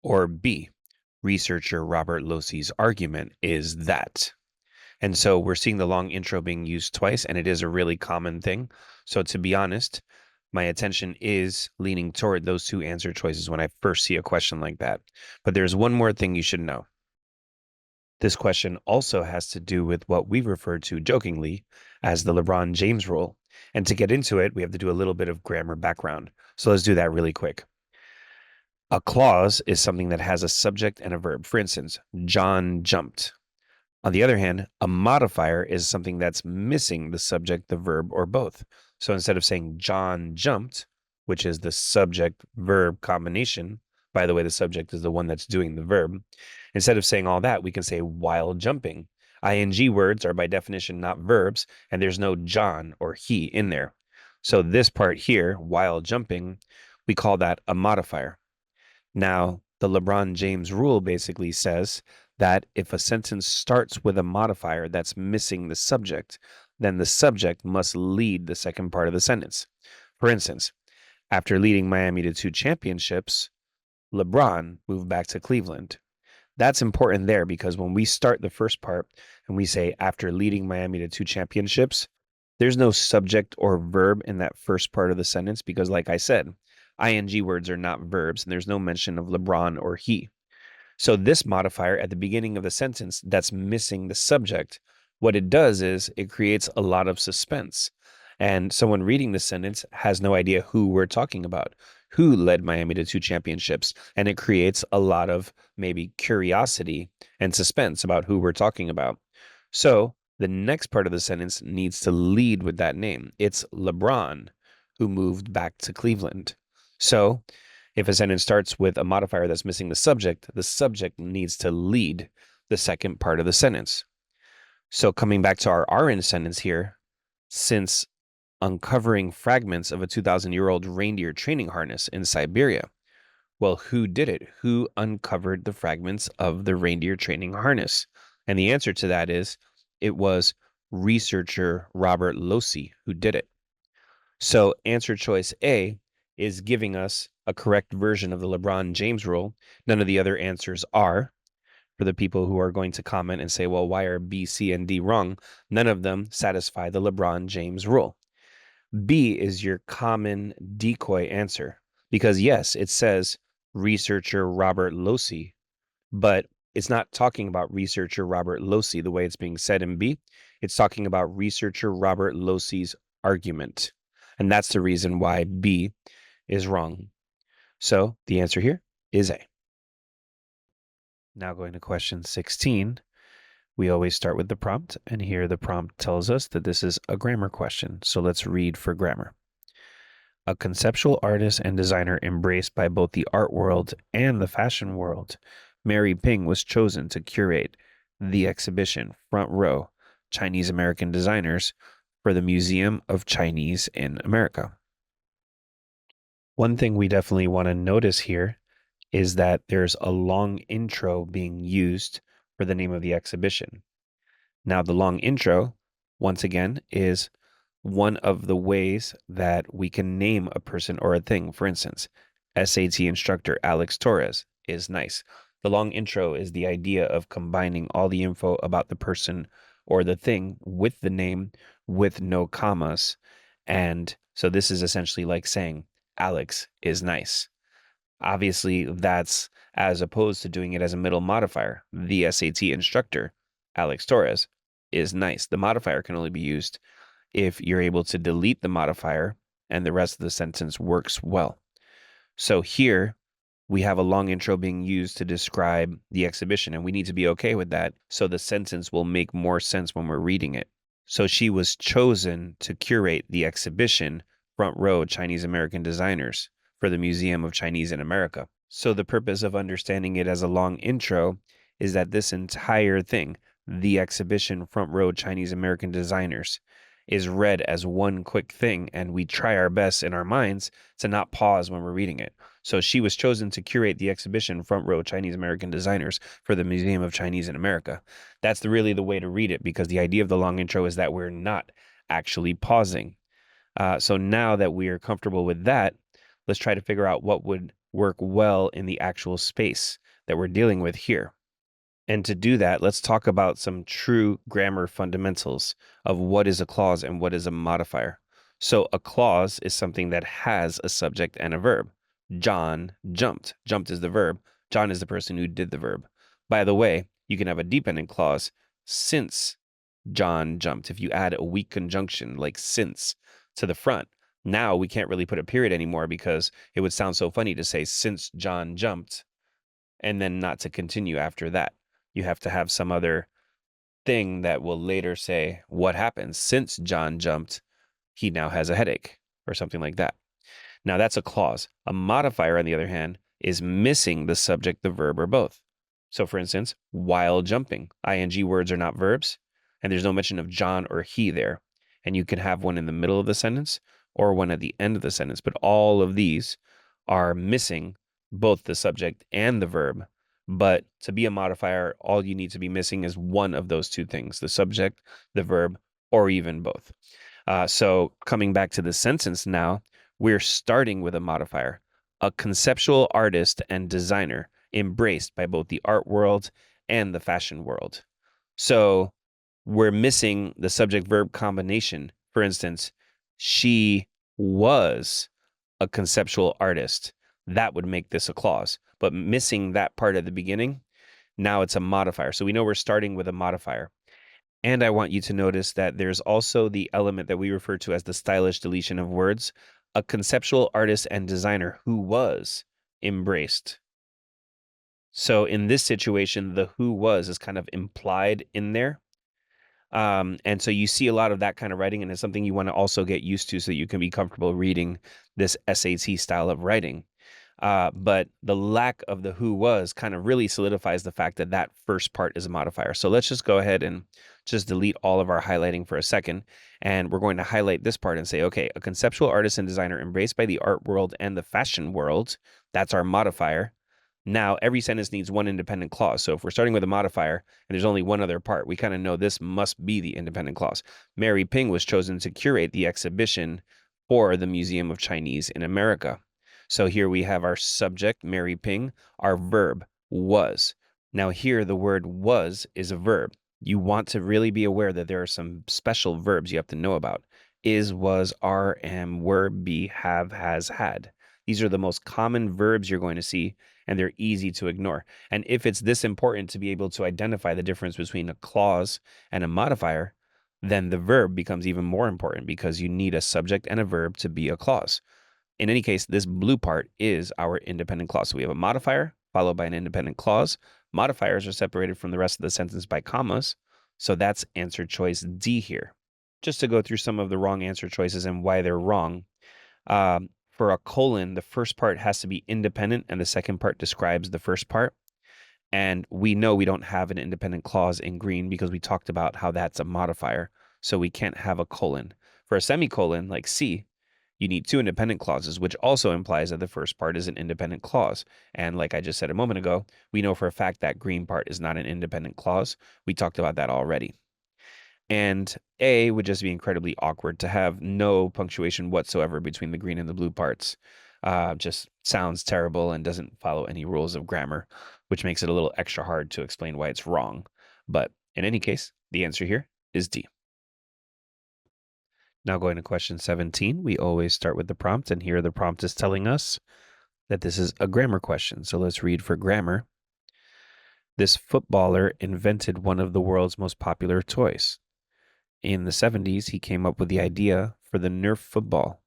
Or B, researcher Robert Losey's argument is that. And so we're seeing the long intro being used twice, and it is a really common thing. So to be honest, my attention is leaning toward those two answer choices when I first see a question like that. But there's one more thing you should know. This question also has to do with what we refer to jokingly as the LeBron James rule. And to get into it, we have to do a little bit of grammar background. So let's do that really quick. A clause is something that has a subject and a verb. For instance, John jumped. On the other hand, a modifier is something that's missing the subject, the verb, or both. So instead of saying John jumped, which is the subject verb combination, by the way, the subject is the one that's doing the verb. Instead of saying all that, we can say while jumping. ING words are by definition not verbs, and there's no John or he in there. So this part here, while jumping, we call that a modifier. Now, the LeBron James rule basically says that if a sentence starts with a modifier that's missing the subject, then the subject must lead the second part of the sentence. For instance, after leading Miami to 2 championships, LeBron moved back to Cleveland. That's important there because when we start the first part and we say after leading Miami to 2 championships, there's no subject or verb in that first part of the sentence because, like I said, ING words are not verbs and there's no mention of LeBron or he. So this modifier at the beginning of the sentence that's missing the subject, what it does is it creates a lot of suspense. And someone reading the sentence has no idea who we're talking about, who led Miami to 2 championships. And it creates a lot of maybe curiosity and suspense about who we're talking about. So the next part of the sentence needs to lead with that name. It's LeBron who moved back to Cleveland. So if a sentence starts with a modifier that's missing the subject needs to lead the second part of the sentence. So coming back to our RN sentence here, since uncovering fragments of a 2,000-year-old reindeer training harness in Siberia. Well, who did it? Who uncovered the fragments of the reindeer training harness? And the answer to that is it was researcher Robert Losey who did it. So answer choice A is giving us a correct version of the LeBron James rule. None of the other answers are. For the people who are going to comment and say, well, why are B, C, and D wrong? None of them satisfy the LeBron James rule. B is your common decoy answer because, yes, it says researcher Robert Losey, but it's not talking about researcher Robert Losey the way it's being said in B. It's talking about researcher Robert Losey's argument. And that's the reason why B is wrong. So the answer here is A. Now going to question 16. We always start with the prompt, and here the prompt tells us that this is a grammar question. So let's read for grammar. A conceptual artist and designer embraced by both the art world and the fashion world, Mary Ping was chosen to curate the exhibition Front Row, Chinese American Designers for the Museum of Chinese in America. One thing we definitely want to notice here is that there's a long intro being used for the name of the exhibition. Now, the long intro, once again, is one of the ways that we can name a person or a thing. For instance, SAT instructor Alex Torres is nice. The long intro is the idea of combining all the info about the person or the thing with the name with no commas. And so this is essentially like saying Alex is nice. Obviously, that's as opposed to doing it as a middle modifier. The SAT instructor, Alex Torres, is nice. The modifier can only be used if you're able to delete the modifier and the rest of the sentence works well. So here we have a long intro being used to describe the exhibition, and we need to be okay with that so the sentence will make more sense when we're reading it. So she was chosen to curate the exhibition Front Row Chinese American Designers for the Museum of Chinese in America. So the purpose of understanding it as a long intro is that this entire thing, the exhibition Front Row Chinese American Designers, is read as one quick thing, and we try our best in our minds to not pause when we're reading it. So she was chosen to curate the exhibition Front Row Chinese American Designers for the Museum of Chinese in America. That's really the way to read it, because the idea of the long intro is that we're not actually pausing. So now that we are comfortable with that, let's try to figure out what would work well in the actual space that we're dealing with here. And to do that, let's talk about some true grammar fundamentals of what is a clause and what is a modifier. So a clause is something that has a subject and a verb. John jumped. Jumped is the verb. John is the person who did the verb. By the way, you can have a dependent clause since John jumped. If you add a weak conjunction like since to the front, now we can't really put a period anymore because it would sound so funny to say since John jumped and then not to continue after that. You have to have some other thing that will later say what happens since John jumped, he now has a headache or something like that. Now that's a clause. A modifier, on the other hand, is missing the subject, the verb, or both. So for instance, while jumping, ing words are not verbs, and there's no mention of John or he there. And you can have one in the middle of the sentence or one at the end of the sentence, but all of these are missing both the subject and the verb. But to be a modifier, all you need to be missing is one of those two things, the subject, the verb, or even both. So coming back to the sentence now, we're starting with a modifier, a conceptual artist and designer embraced by both the art world and the fashion world. So we're missing the subject-verb combination. For instance, she was a conceptual artist. That would make this a clause. But missing that part at the beginning, now it's a modifier. So we know we're starting with a modifier. And I want you to notice that there's also the element that we refer to as the stylish deletion of words, a conceptual artist and designer who was embraced. So in this situation, the who was is kind of implied in there. And so you see a lot of that kind of writing, and it's something you want to also get used to so you can be comfortable reading this SAT style of writing. But the lack of the who was kind of really solidifies the fact that that first part is a modifier. So let's just go ahead and just delete all of our highlighting for a second. And we're going to highlight this part and say, okay, a conceptual artist and designer embraced by the art world and the fashion world. That's our modifier. Now, every sentence needs one independent clause. So if we're starting with a modifier and there's only one other part, we kind of know this must be the independent clause. Mary Ping was chosen to curate the exhibition for the Museum of Chinese in America. So here we have our subject, Mary Ping, our verb, was. Now here, the word was is a verb. You want to really be aware that there are some special verbs you have to know about. Is, was, are, am, were, be, have, has, had. These are the most common verbs you're going to see, and they're easy to ignore. And if it's this important to be able to identify the difference between a clause and a modifier, then the verb becomes even more important because you need a subject and a verb to be a clause. In any case, this blue part is our independent clause. So we have a modifier followed by an independent clause. Modifiers are separated from the rest of the sentence by commas. So that's answer choice D here. Just to go through some of the wrong answer choices and why they're wrong. For a colon, the first part has to be independent and the second part describes the first part. And we know we don't have an independent clause in green because we talked about how that's a modifier. So we can't have a colon. For a semicolon, like C, you need two independent clauses, which also implies that the first part is an independent clause. And like I just said a moment ago, we know for a fact that green part is not an independent clause. We talked about that already. And A would just be incredibly awkward to have no punctuation whatsoever between the green and the blue parts. Just sounds terrible and doesn't follow any rules of grammar, which makes it a little extra hard to explain why it's wrong. But in any case, the answer here is D. Now going to question 17, we always start with the prompt, and here the prompt is telling us that this is a grammar question. So let's read for grammar. This footballer invented one of the world's most popular toys. In the 70s, he came up with the idea for the Nerf football,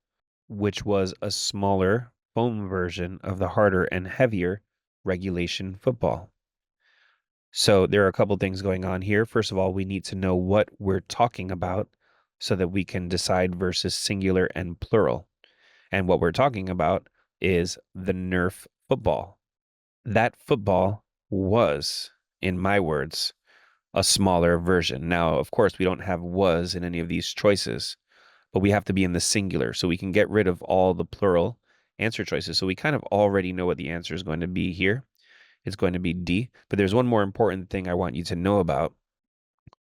which was a smaller foam version of the harder and heavier regulation football. So there are a couple things going on here. First of all, we need to know what we're talking about so that we can decide versus singular and plural. And what we're talking about is the Nerf football. That football was, in my words, a smaller version. Now, of course, we don't have was in any of these choices, but we have to be in the singular. So we can get rid of all the plural answer choices. So we kind of already know what the answer is going to be here. It's going to be D. But there's one more important thing I want you to know about,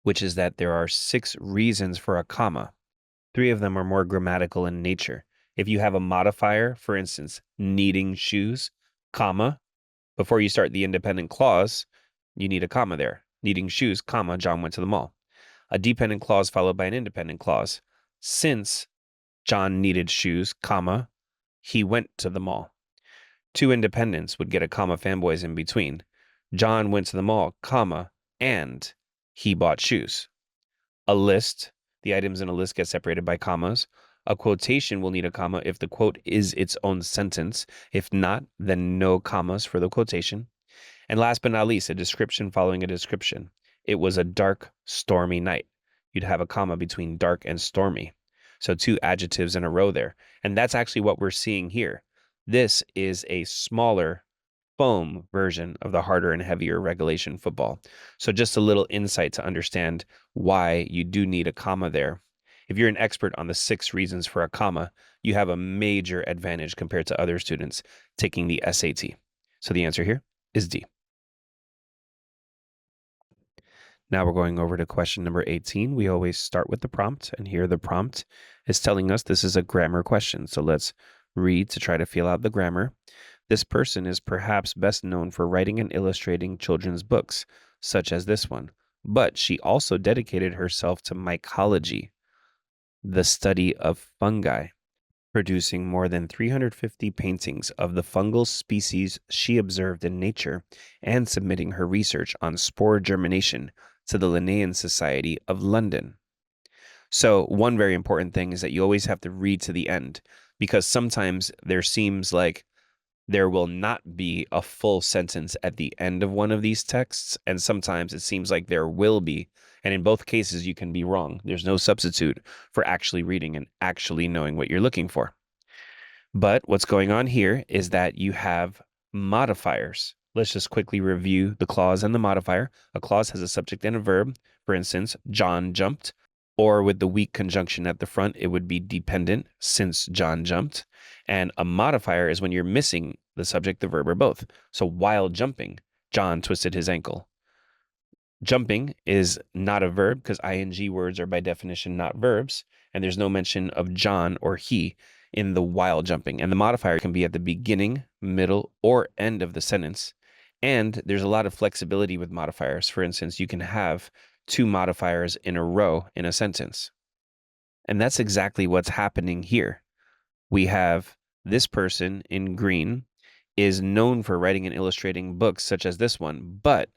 which is that there are 6 reasons for a comma. 3 of them are more grammatical in nature. If you have a modifier, for instance, needing shoes, comma, before you start the independent clause, you need a comma there. Needing shoes, comma, John went to the mall. A dependent clause followed by an independent clause. Since John needed shoes, comma, he went to the mall. Two independents would get a comma fanboys in between. John went to the mall, comma, and he bought shoes. A list, the items in a list get separated by commas. A quotation will need a comma if the quote is its own sentence. If not, then no commas for the quotation. And last but not least, a description following a description. It was a dark, stormy night. You'd have a comma between dark and stormy. So two adjectives in a row there. And that's actually what we're seeing here. This is a smaller foam version of the harder and heavier regulation football. So just a little insight to understand why you do need a comma there. If you're an expert on the 6 reasons for a comma, you have a major advantage compared to other students taking the SAT. So the answer here is D. Now we're going over to question number 18. We always start with the prompt, and here the prompt is telling us this is a grammar question. So let's read to try to feel out the grammar. This person is perhaps best known for writing and illustrating children's books, such as this one, but she also dedicated herself to mycology, the study of fungi, producing more than 350 paintings of the fungal species she observed in nature and submitting her research on spore germination to the Linnean Society of London. So one very important thing is that you always have to read to the end, because sometimes there seems like there will not be a full sentence at the end of one of these texts, and sometimes it seems like there will be. And in both cases, you can be wrong. There's no substitute for actually reading and actually knowing what you're looking for. But what's going on here is that you have modifiers. Let's just quickly review the clause and the modifier. A clause has a subject and a verb. For instance, John jumped. Or with the weak conjunction at the front, it would be dependent, since John jumped. And a modifier is when you're missing the subject, the verb, or both. So while jumping, John twisted his ankle. Jumping is not a verb because ing words are by definition not verbs. And there's no mention of John or he in the while jumping. And the modifier can be at the beginning, middle, or end of the sentence. And there's a lot of flexibility with modifiers. For instance, you can have 2 modifiers in a row in a sentence. And that's exactly what's happening here. We have this person in green is known for writing and illustrating books such as this one, but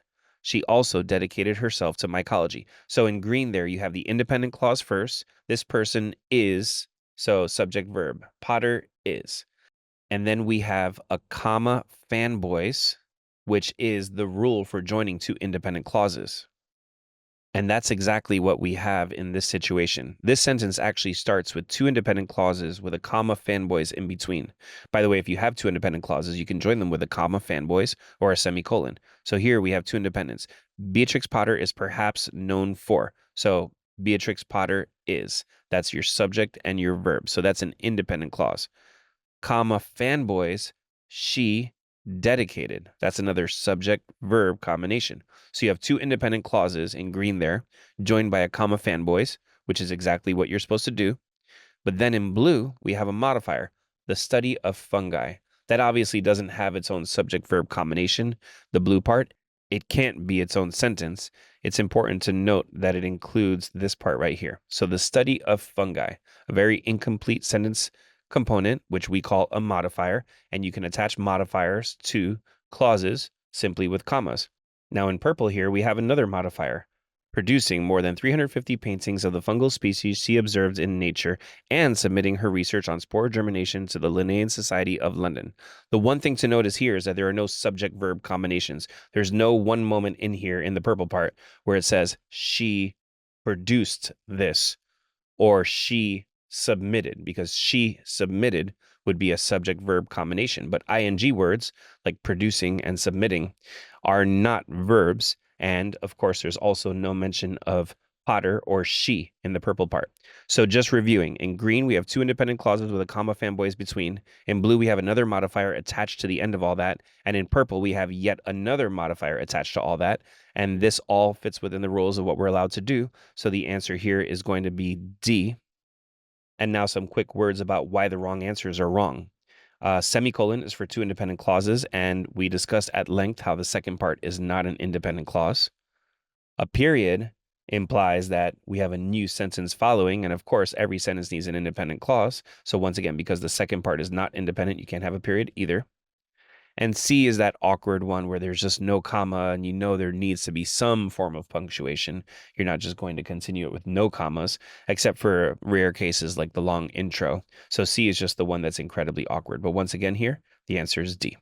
she also dedicated herself to mycology. So in green there, you have the independent clause first. This person is, so subject verb, Potter is. And then we have a comma fanboys, which is the rule for joining 2 independent clauses. And that's exactly what we have in this situation. This sentence actually starts with 2 independent clauses with a comma fanboys in between. By the way, if you have 2 independent clauses, you can join them with a comma fanboys or a semicolon. So here we have 2 independents. Beatrix Potter is perhaps known for. So Beatrix Potter is. That's your subject and your verb. So that's an independent clause. Comma fanboys, she dedicated. That's another subject verb combination. So you have 2 independent clauses in green there, joined by a comma fanboys, which is exactly what you're supposed to do. But then in blue, we have a modifier, the study of fungi. That obviously doesn't have its own subject verb combination, the blue part. It can't be its own sentence. It's important to note that it includes this part right here. So the study of fungi, a very incomplete sentence component, which we call a modifier, and you can attach modifiers to clauses simply with commas. Now in purple here, we have another modifier, producing more than 350 paintings of the fungal species she observed in nature and submitting her research on spore germination to the Linnean Society of London. The one thing to notice here is that there are no subject-verb combinations. There's no one moment in here in the purple part where it says she produced this or she submitted, because she submitted would be a subject-verb combination. But ing words like producing and submitting are not verbs. And of course, there's also no mention of Potter or she in the purple part. So just reviewing, in green, we have 2 independent clauses with a comma fanboys between. In blue, we have another modifier attached to the end of all that. And in purple, we have yet another modifier attached to all that. And this all fits within the rules of what we're allowed to do. So the answer here is going to be D. And now some quick words about why the wrong answers are wrong. Semicolon is for 2 independent clauses, and we discussed at length how the second part is not an independent clause. A period implies that we have a new sentence following. And of course, every sentence needs an independent clause. So once again, because the second part is not independent, you can't have a period either. And C is that awkward one where there's just no comma and you know there needs to be some form of punctuation. You're not just going to continue it with no commas, except for rare cases like the long intro. So C is just the one that's incredibly awkward. But once again here, the answer is D.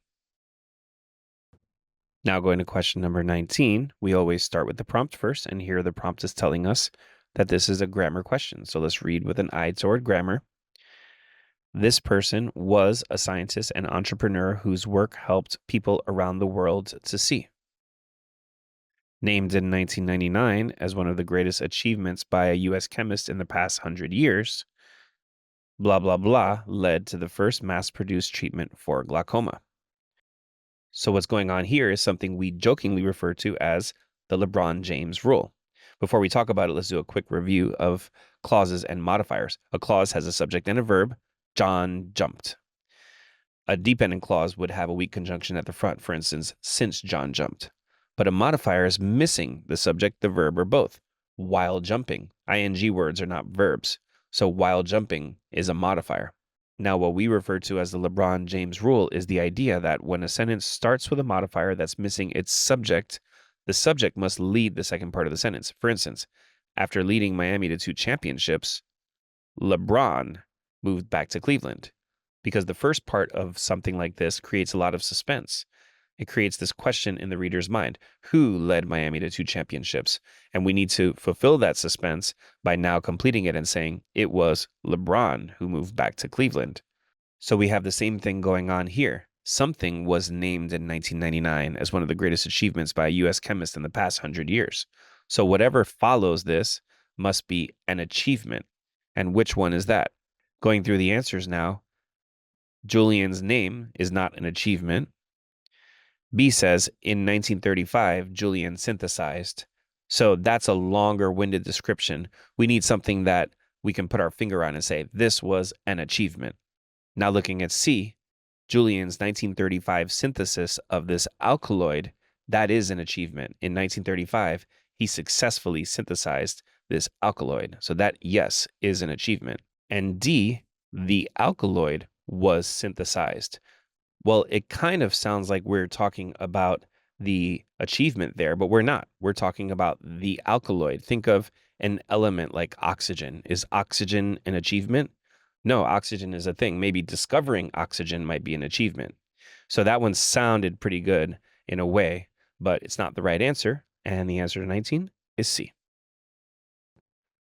Now going to question number 19, we always start with the prompt first, and here the prompt is telling us that this is a grammar question. So let's read with an eye toward grammar. This person was a scientist and entrepreneur whose work helped people around the world to see. Named in 1999 as one of the greatest achievements by a U.S. chemist in the past 100 years, blah, blah, blah led to the first mass-produced treatment for glaucoma. So what's going on here is something we jokingly refer to as the LeBron James rule. Before we talk about it, let's do a quick review of clauses and modifiers. A clause has a subject and a verb. John jumped. A dependent clause would have a weak conjunction at the front, for instance, since John jumped. But a modifier is missing the subject, the verb, or both. While jumping. ING words are not verbs. So while jumping is a modifier. Now, what we refer to as the LeBron James rule is the idea that when a sentence starts with a modifier that's missing its subject, the subject must lead the second part of the sentence. For instance, after leading Miami to 2 championships, LeBron moved back to Cleveland, because the first part of something like this creates a lot of suspense. It creates this question in the reader's mind: who led Miami to 2 championships? And we need to fulfill that suspense by now completing it and saying it was LeBron who moved back to Cleveland. So we have the same thing going on here. Something was named in 1999 as one of the greatest achievements by a U.S. chemist in the past 100 years. So whatever follows this must be an achievement. And which one is that? Going through the answers now, Julian's name is not an achievement. B says, in 1935, Julian synthesized. So that's a longer-winded description. We need something that we can put our finger on and say, this was an achievement. Now looking at C, Julian's 1935 synthesis of this alkaloid, that is an achievement. In 1935, he successfully synthesized this alkaloid. So that, yes, is an achievement. And D, the alkaloid was synthesized. Well, it kind of sounds like we're talking about the achievement there, but we're not. We're talking about the alkaloid. Think of an element like oxygen. Is oxygen an achievement? No, oxygen is a thing. Maybe discovering oxygen might be an achievement. So that one sounded pretty good in a way, but it's not the right answer. And the answer to 19 is C.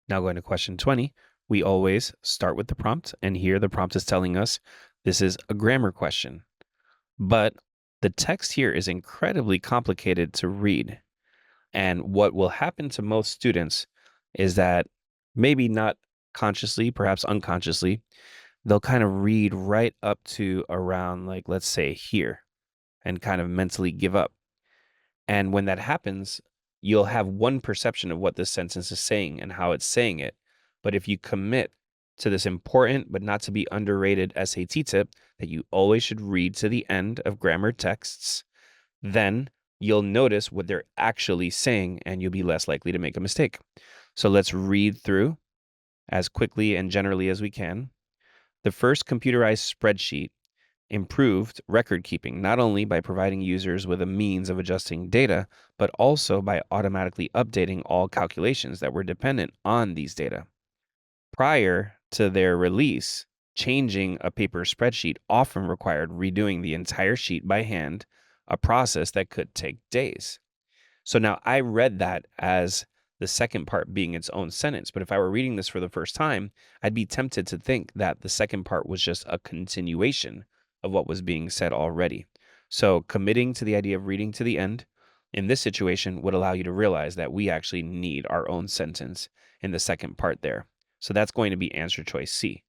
Now going to question 20, we always start with the prompt. And here the prompt is telling us this is a grammar question. But the text here is incredibly complicated to read. And what will happen to most students is that maybe not consciously, perhaps unconsciously, they'll kind of read right up to around, like, let's say here, and kind of mentally give up. And when that happens, you'll have one perception of what this sentence is saying and how it's saying it. But if you commit to this important but not to be underrated SAT tip that you always should read to the end of grammar texts, then you'll notice what they're actually saying and you'll be less likely to make a mistake. So let's read through as quickly and generally as we can. The first computerized spreadsheet improved record keeping, not only by providing users with a means of adjusting data, but also by automatically updating all calculations that were dependent on these data. Prior to their release, changing a paper spreadsheet often required redoing the entire sheet by hand, a process that could take days. So now I read that as the second part being its own sentence, but if I were reading this for the first time, I'd be tempted to think that the second part was just a continuation of what was being said already. So committing to the idea of reading to the end in this situation would allow you to realize that we actually need our own sentence in the second part there. So that's going to be answer choice C.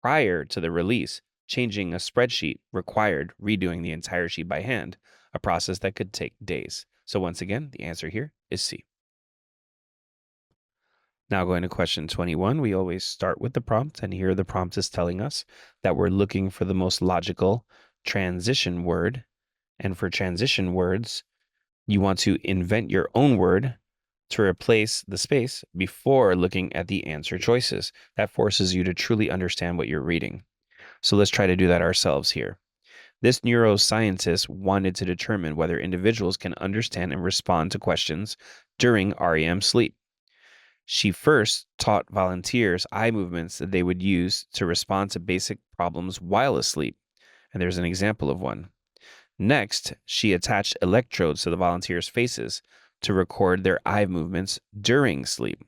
Prior to the release, changing a spreadsheet required redoing the entire sheet by hand, a process that could take days. So once again, the answer here is C. Now going to question 21, we always start with the prompt, and here the prompt is telling us that we're looking for the most logical transition word. And for transition words, you want to invent your own word to replace the space before looking at the answer choices. That forces you to truly understand what you're reading. So let's try to do that ourselves here. This neuroscientist wanted to determine whether individuals can understand and respond to questions during REM sleep. She first taught volunteers eye movements that they would use to respond to basic problems while asleep. And there's an example of one. Next, she attached electrodes to the volunteers' faces to record their eye movements during sleep.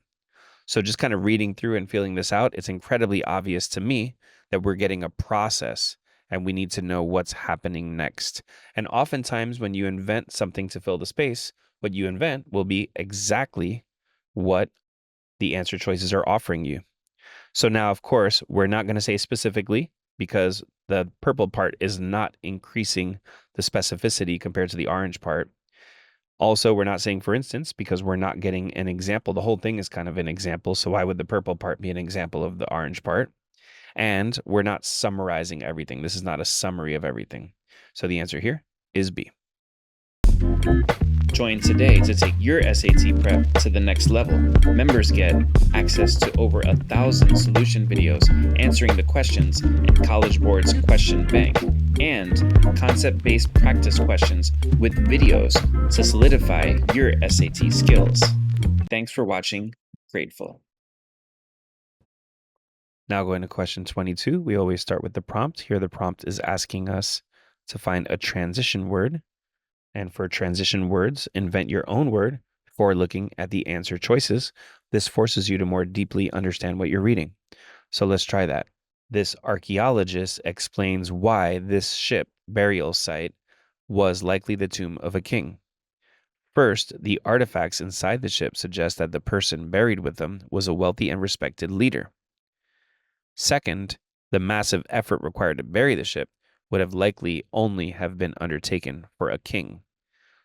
So just kind of reading through and feeling this out, it's incredibly obvious to me that we're getting a process and we need to know what's happening next. And oftentimes when you invent something to fill the space, what you invent will be exactly what the answer choices are offering you. So now, of course, we're not going to say specifically because the purple part is not increasing the specificity compared to the orange part. Also, we're not saying for instance because we're not getting an example. The whole thing is kind of an example. So why would the purple part be an example of the orange part? And we're not summarizing everything. This is not a summary of everything. So the answer here is B. Join today to take your SAT prep to the next level. Members get access to over 1,000 solution videos answering the questions in College Board's Question Bank and concept-based practice questions with videos to solidify your SAT skills. Thanks for watching. Grateful. Now going to question 22, we always start with the prompt. Here the prompt is asking us to find a transition word. And for transition words, invent your own word before looking at the answer choices. This forces you to more deeply understand what you're reading. So let's try that. This archaeologist explains why this ship burial site was likely the tomb of a king. First, the artifacts inside the ship suggest that the person buried with them was a wealthy and respected leader. Second, the massive effort required to bury the ship would have likely only have been undertaken for a king.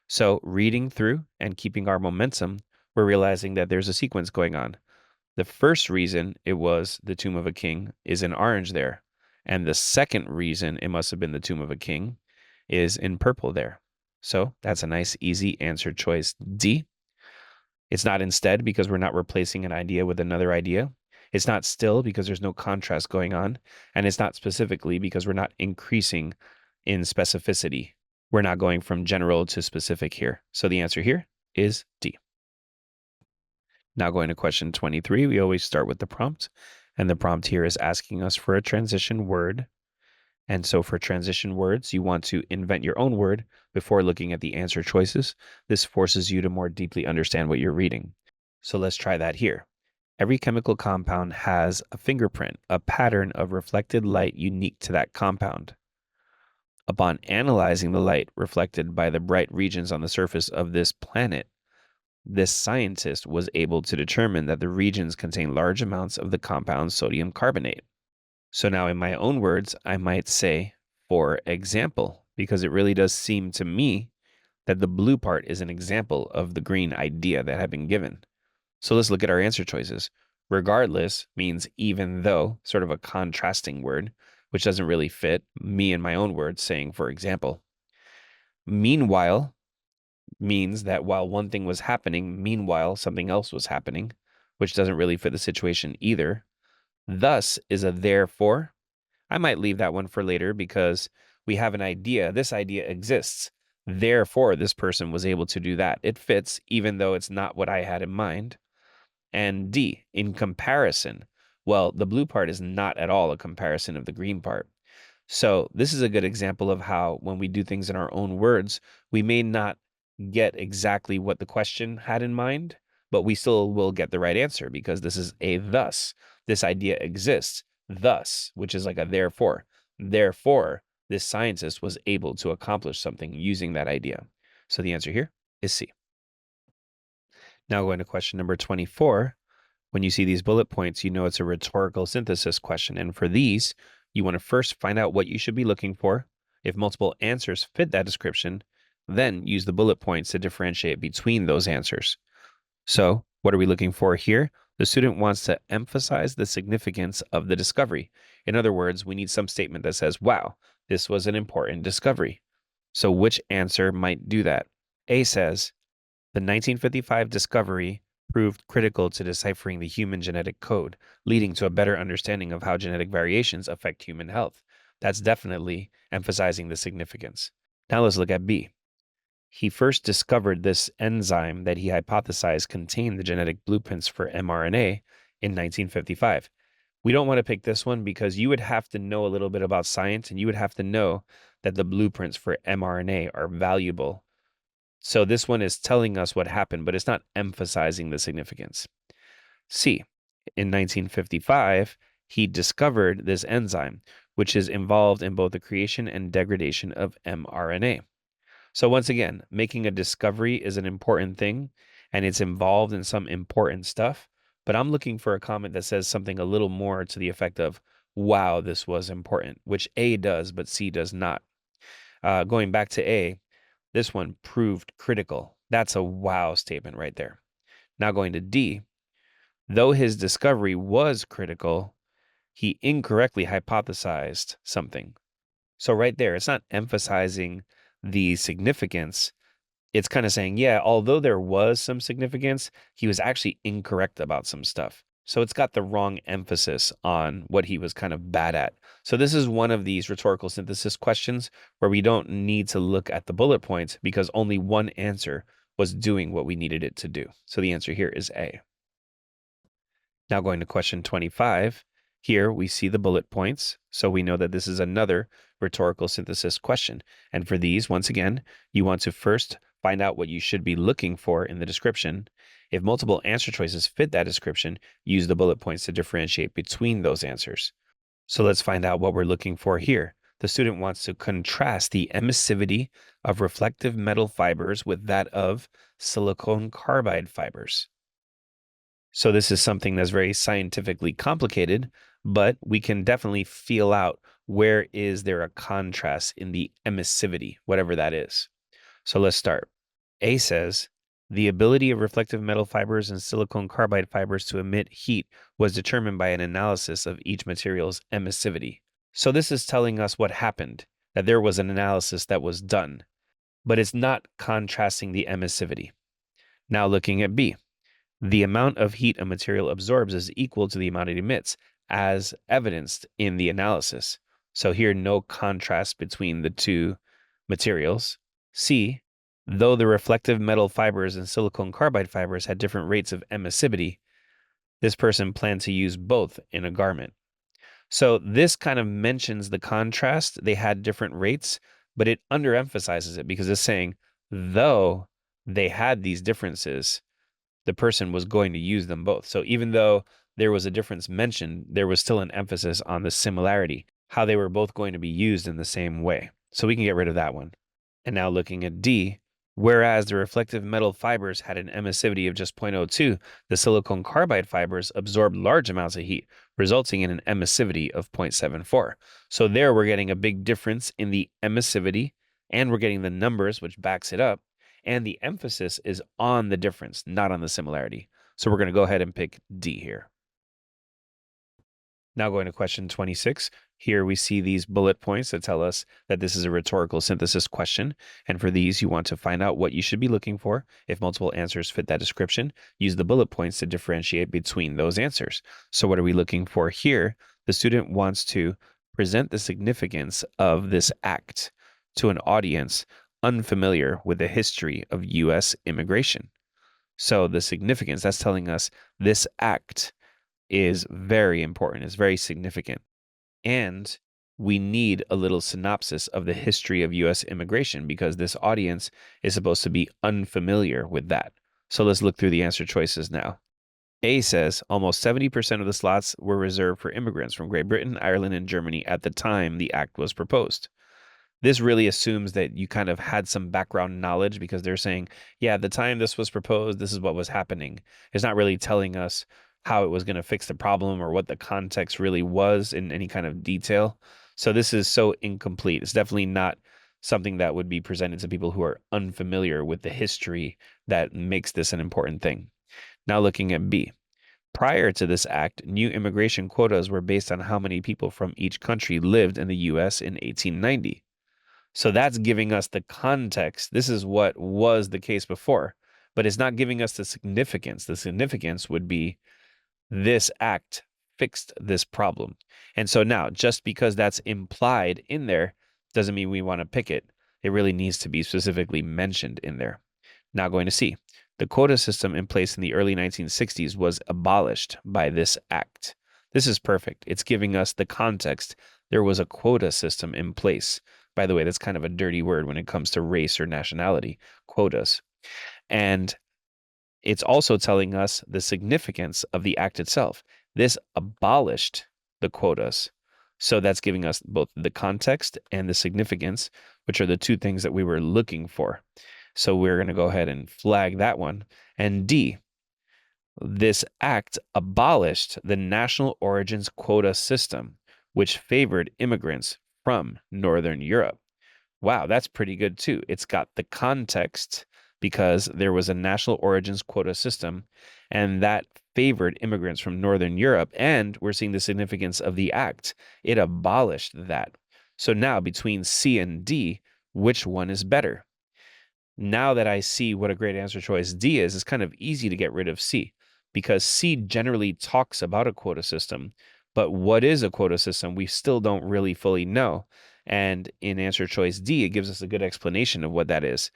So reading through and keeping our momentum, we're realizing that there's a sequence going on. The first reason it was the tomb of a king is in orange there. And the second reason it must have been the tomb of a king is in purple there. So that's a nice, easy answer choice D. It's not instead because we're not replacing an idea with another idea. It's not still because there's no contrast going on. And it's not specifically because we're not increasing in specificity. We're not going from general to specific here. So the answer here is D. Now going to question 23, we always start with the prompt. And the prompt here is asking us for a transition word. And so for transition words, you want to invent your own word before looking at the answer choices. This forces you to more deeply understand what you're reading. So let's try that here. Every chemical compound has a fingerprint, a pattern of reflected light unique to that compound. Upon analyzing the light reflected by the bright regions on the surface of this planet, this scientist was able to determine that the regions contain large amounts of the compound sodium carbonate. So now in my own words, I might say, for example, because it really does seem to me that the blue part is an example of the green idea that had been given. So let's look at our answer choices. Regardless means even though, sort of a contrasting word, which doesn't really fit me in my own words saying, for example. Meanwhile means that while one thing was happening, meanwhile, something else was happening, which doesn't really fit the situation either. Thus is a therefore. I might leave that one for later because we have an idea. This idea exists. Therefore, this person was able to do that. It fits, even though it's not what I had in mind. And D, in comparison. Well, the blue part is not at all a comparison of the green part. So this is a good example of how when we do things in our own words, we may not get exactly what the question had in mind, but we still will get the right answer because this is a thus. This idea exists. Thus, which is like a therefore. Therefore, this scientist was able to accomplish something using that idea. So the answer here is C. Now going to question number 24. When you see these bullet points, you know it's a rhetorical synthesis question. And for these, you want to first find out what you should be looking for. If multiple answers fit that description, then use the bullet points to differentiate between those answers. So what are we looking for here? The student wants to emphasize the significance of the discovery. In other words, we need some statement that says, wow, this was an important discovery. So which answer might do that? A says, the 1955 discovery proved critical to deciphering the human genetic code, leading to a better understanding of how genetic variations affect human health. That's definitely emphasizing the significance. Now let's look at B. He first discovered this enzyme that he hypothesized contained the genetic blueprints for mRNA in 1955. We don't want to pick this one because you would have to know a little bit about science and you would have to know that the blueprints for mRNA are valuable. So this one is telling us what happened, but it's not emphasizing the significance. C. In 1955, he discovered this enzyme, which is involved in both the creation and degradation of mRNA. So once again, making a discovery is an important thing, and it's involved in some important stuff, but I'm looking for a comment that says something a little more to the effect of, wow, this was important, which A does, but C does not. Going back to A, this one proved critical. That's a wow statement right there. Now going to D, though his discovery was critical, he incorrectly hypothesized something. So right there, it's not emphasizing the significance. It's kind of saying, yeah, although there was some significance, he was actually incorrect about some stuff. So it's got the wrong emphasis on what he was kind of bad at. So this is one of these rhetorical synthesis questions where we don't need to look at the bullet points because only one answer was doing what we needed it to do. So the answer here is A. Now going to question 25. Here we see the bullet points, so we know that this is another rhetorical synthesis question. And for these, once again, you want to first find out what you should be looking for in the description. If multiple answer choices fit that description, use the bullet points to differentiate between those answers. So let's find out what we're looking for here. The student wants to contrast the emissivity of reflective metal fibers with that of silicon carbide fibers. So this is something that's very scientifically complicated, but we can definitely feel out where is there a contrast in the emissivity, whatever that is. So let's start. A says, the ability of reflective metal fibers and silicon carbide fibers to emit heat was determined by an analysis of each material's emissivity. So this is telling us what happened, that there was an analysis that was done, but it's not contrasting the emissivity. Now looking at B. The amount of heat a material absorbs is equal to the amount it emits, as evidenced in the analysis. So here, no contrast between the two materials. C, though the reflective metal fibers and silicon carbide fibers had different rates of emissivity, this person planned to use both in a garment. So this kind of mentions the contrast. They had different rates, but it underemphasizes it because it's saying, though they had these differences, the person was going to use them both. So even though there was a difference mentioned, there was still an emphasis on the similarity, how they were both going to be used in the same way. So we can get rid of that one. And now looking at D, whereas the reflective metal fibers had an emissivity of just 0.02, the silicon carbide fibers absorbed large amounts of heat, resulting in an emissivity of 0.74. So there we're getting a big difference in the emissivity, and we're getting the numbers, which backs it up. And the emphasis is on the difference, not on the similarity. So we're going to go ahead and pick D here. Now going to question 26. Here we see these bullet points that tell us that this is a rhetorical synthesis question. And for these, you want to find out what you should be looking for. If multiple answers fit that description, use the bullet points to differentiate between those answers. So what are we looking for here? The student wants to present the significance of this act to an audience unfamiliar with the history of U.S. immigration. So the significance, that's telling us this act is very important, it's very significant. And we need a little synopsis of the history of U.S. immigration because this audience is supposed to be unfamiliar with that. So let's look through the answer choices now. A says almost 70% of the slots were reserved for immigrants from Great Britain, Ireland, and Germany at the time the act was proposed. This really assumes that you kind of had some background knowledge because they're saying, yeah, at the time this was proposed, this is what was happening. It's not really telling us how it was going to fix the problem or what the context really was in any kind of detail. So this is so incomplete. It's definitely not something that would be presented to people who are unfamiliar with the history that makes this an important thing. Now looking at B. Prior to this act, new immigration quotas were based on how many people from each country lived in the U.S. in 1890. So that's giving us the context. This is what was the case before. but it's not giving us the significance. The significance would be this act fixed this problem. And so now, just because that's implied in there doesn't mean we want to pick it. It really needs to be specifically mentioned in there. Now going to C. The quota system in place in the early 1960s was abolished by this act. This is perfect. It's giving us the context. There was a quota system in place. By the way, that's kind of a dirty word when it comes to race or nationality, quotas. And it's also telling us the significance of the act itself. This abolished the quotas. So that's giving us both the context and the significance, which are the two things that we were looking for. So we're going to go ahead and flag that one. And D, this act abolished the national origins quota system, which favored immigrants from Northern Europe. Wow, that's pretty good too. It's got the context because there was a national origins quota system, and that favored immigrants from Northern Europe. And we're seeing the significance of the act. It abolished that. So now between C and D, which one is better? Now that I see what a great answer choice D is, it's kind of easy to get rid of C because C generally talks about a quota system. But what is a quota system? We still don't really fully know. And in answer choice D, it gives us a good explanation of what that is.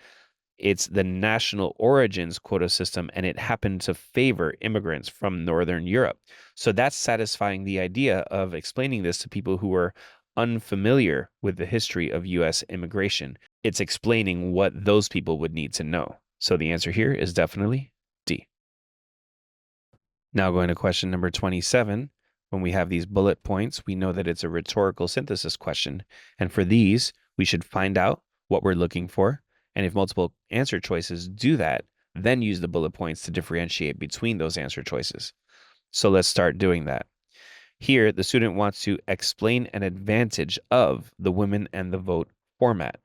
It's the national origins quota system, and it happened to favor immigrants from Northern Europe. So that's satisfying the idea of explaining this to people who are unfamiliar with the history of U.S. immigration. It's explaining what those people would need to know. So the answer here is definitely D. Now going to question number 27. When we have these bullet points, we know that it's a rhetorical synthesis question. And for these, we should find out what we're looking for. And if multiple answer choices do that, then use the bullet points to differentiate between those answer choices. So let's start doing that. Here, the student wants to explain an advantage of the women and the vote format.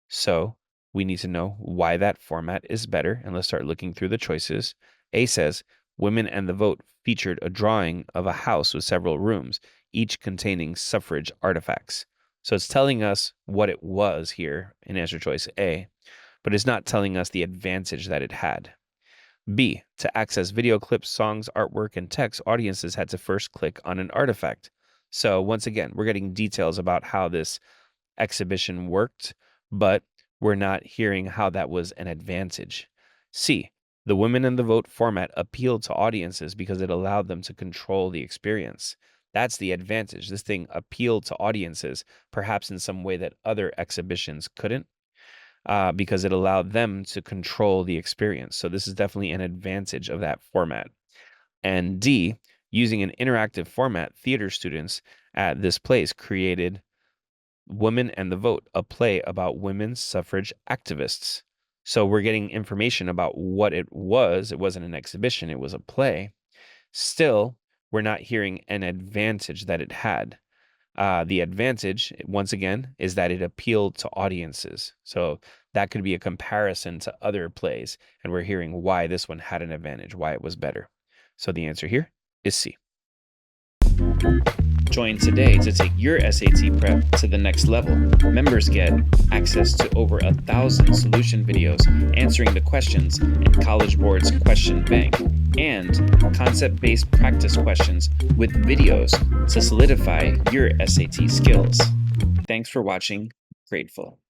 So we need to know why that format is better. And let's start looking through the choices. A says, women and the vote featured a drawing of a house with several rooms, each containing suffrage artifacts. So it's telling us what it was here in answer choice A, but it's not telling us the advantage that it had. B, to access video clips, songs, artwork, and text, audiences had to first click on an artifact. So once again, we're getting details about how this exhibition worked, but we're not hearing how that was an advantage. C, the women in the vote format appealed to audiences because it allowed them to control the experience. That's the advantage. This thing appealed to audiences, perhaps in some way that other exhibitions couldn't. Because it allowed them to control the experience. So this is definitely an advantage of that format. And D, using an interactive format, theater students at this place created Women and the Vote, a play about women's suffrage activists. So we're getting information about what it was. It wasn't an exhibition, it was a play. Still, we're not hearing an advantage that it had. The advantage, once again, is that it appealed to audiences. So that could be a comparison to other plays, and we're hearing why this one had an advantage, why it was better. So the answer here is C. Join today to take your SAT prep to the next level. Members get access to over 1,000 solution videos answering the questions in College Board's Question Bank and concept-based practice questions with videos to solidify your SAT skills. Thanks for watching. Grateful.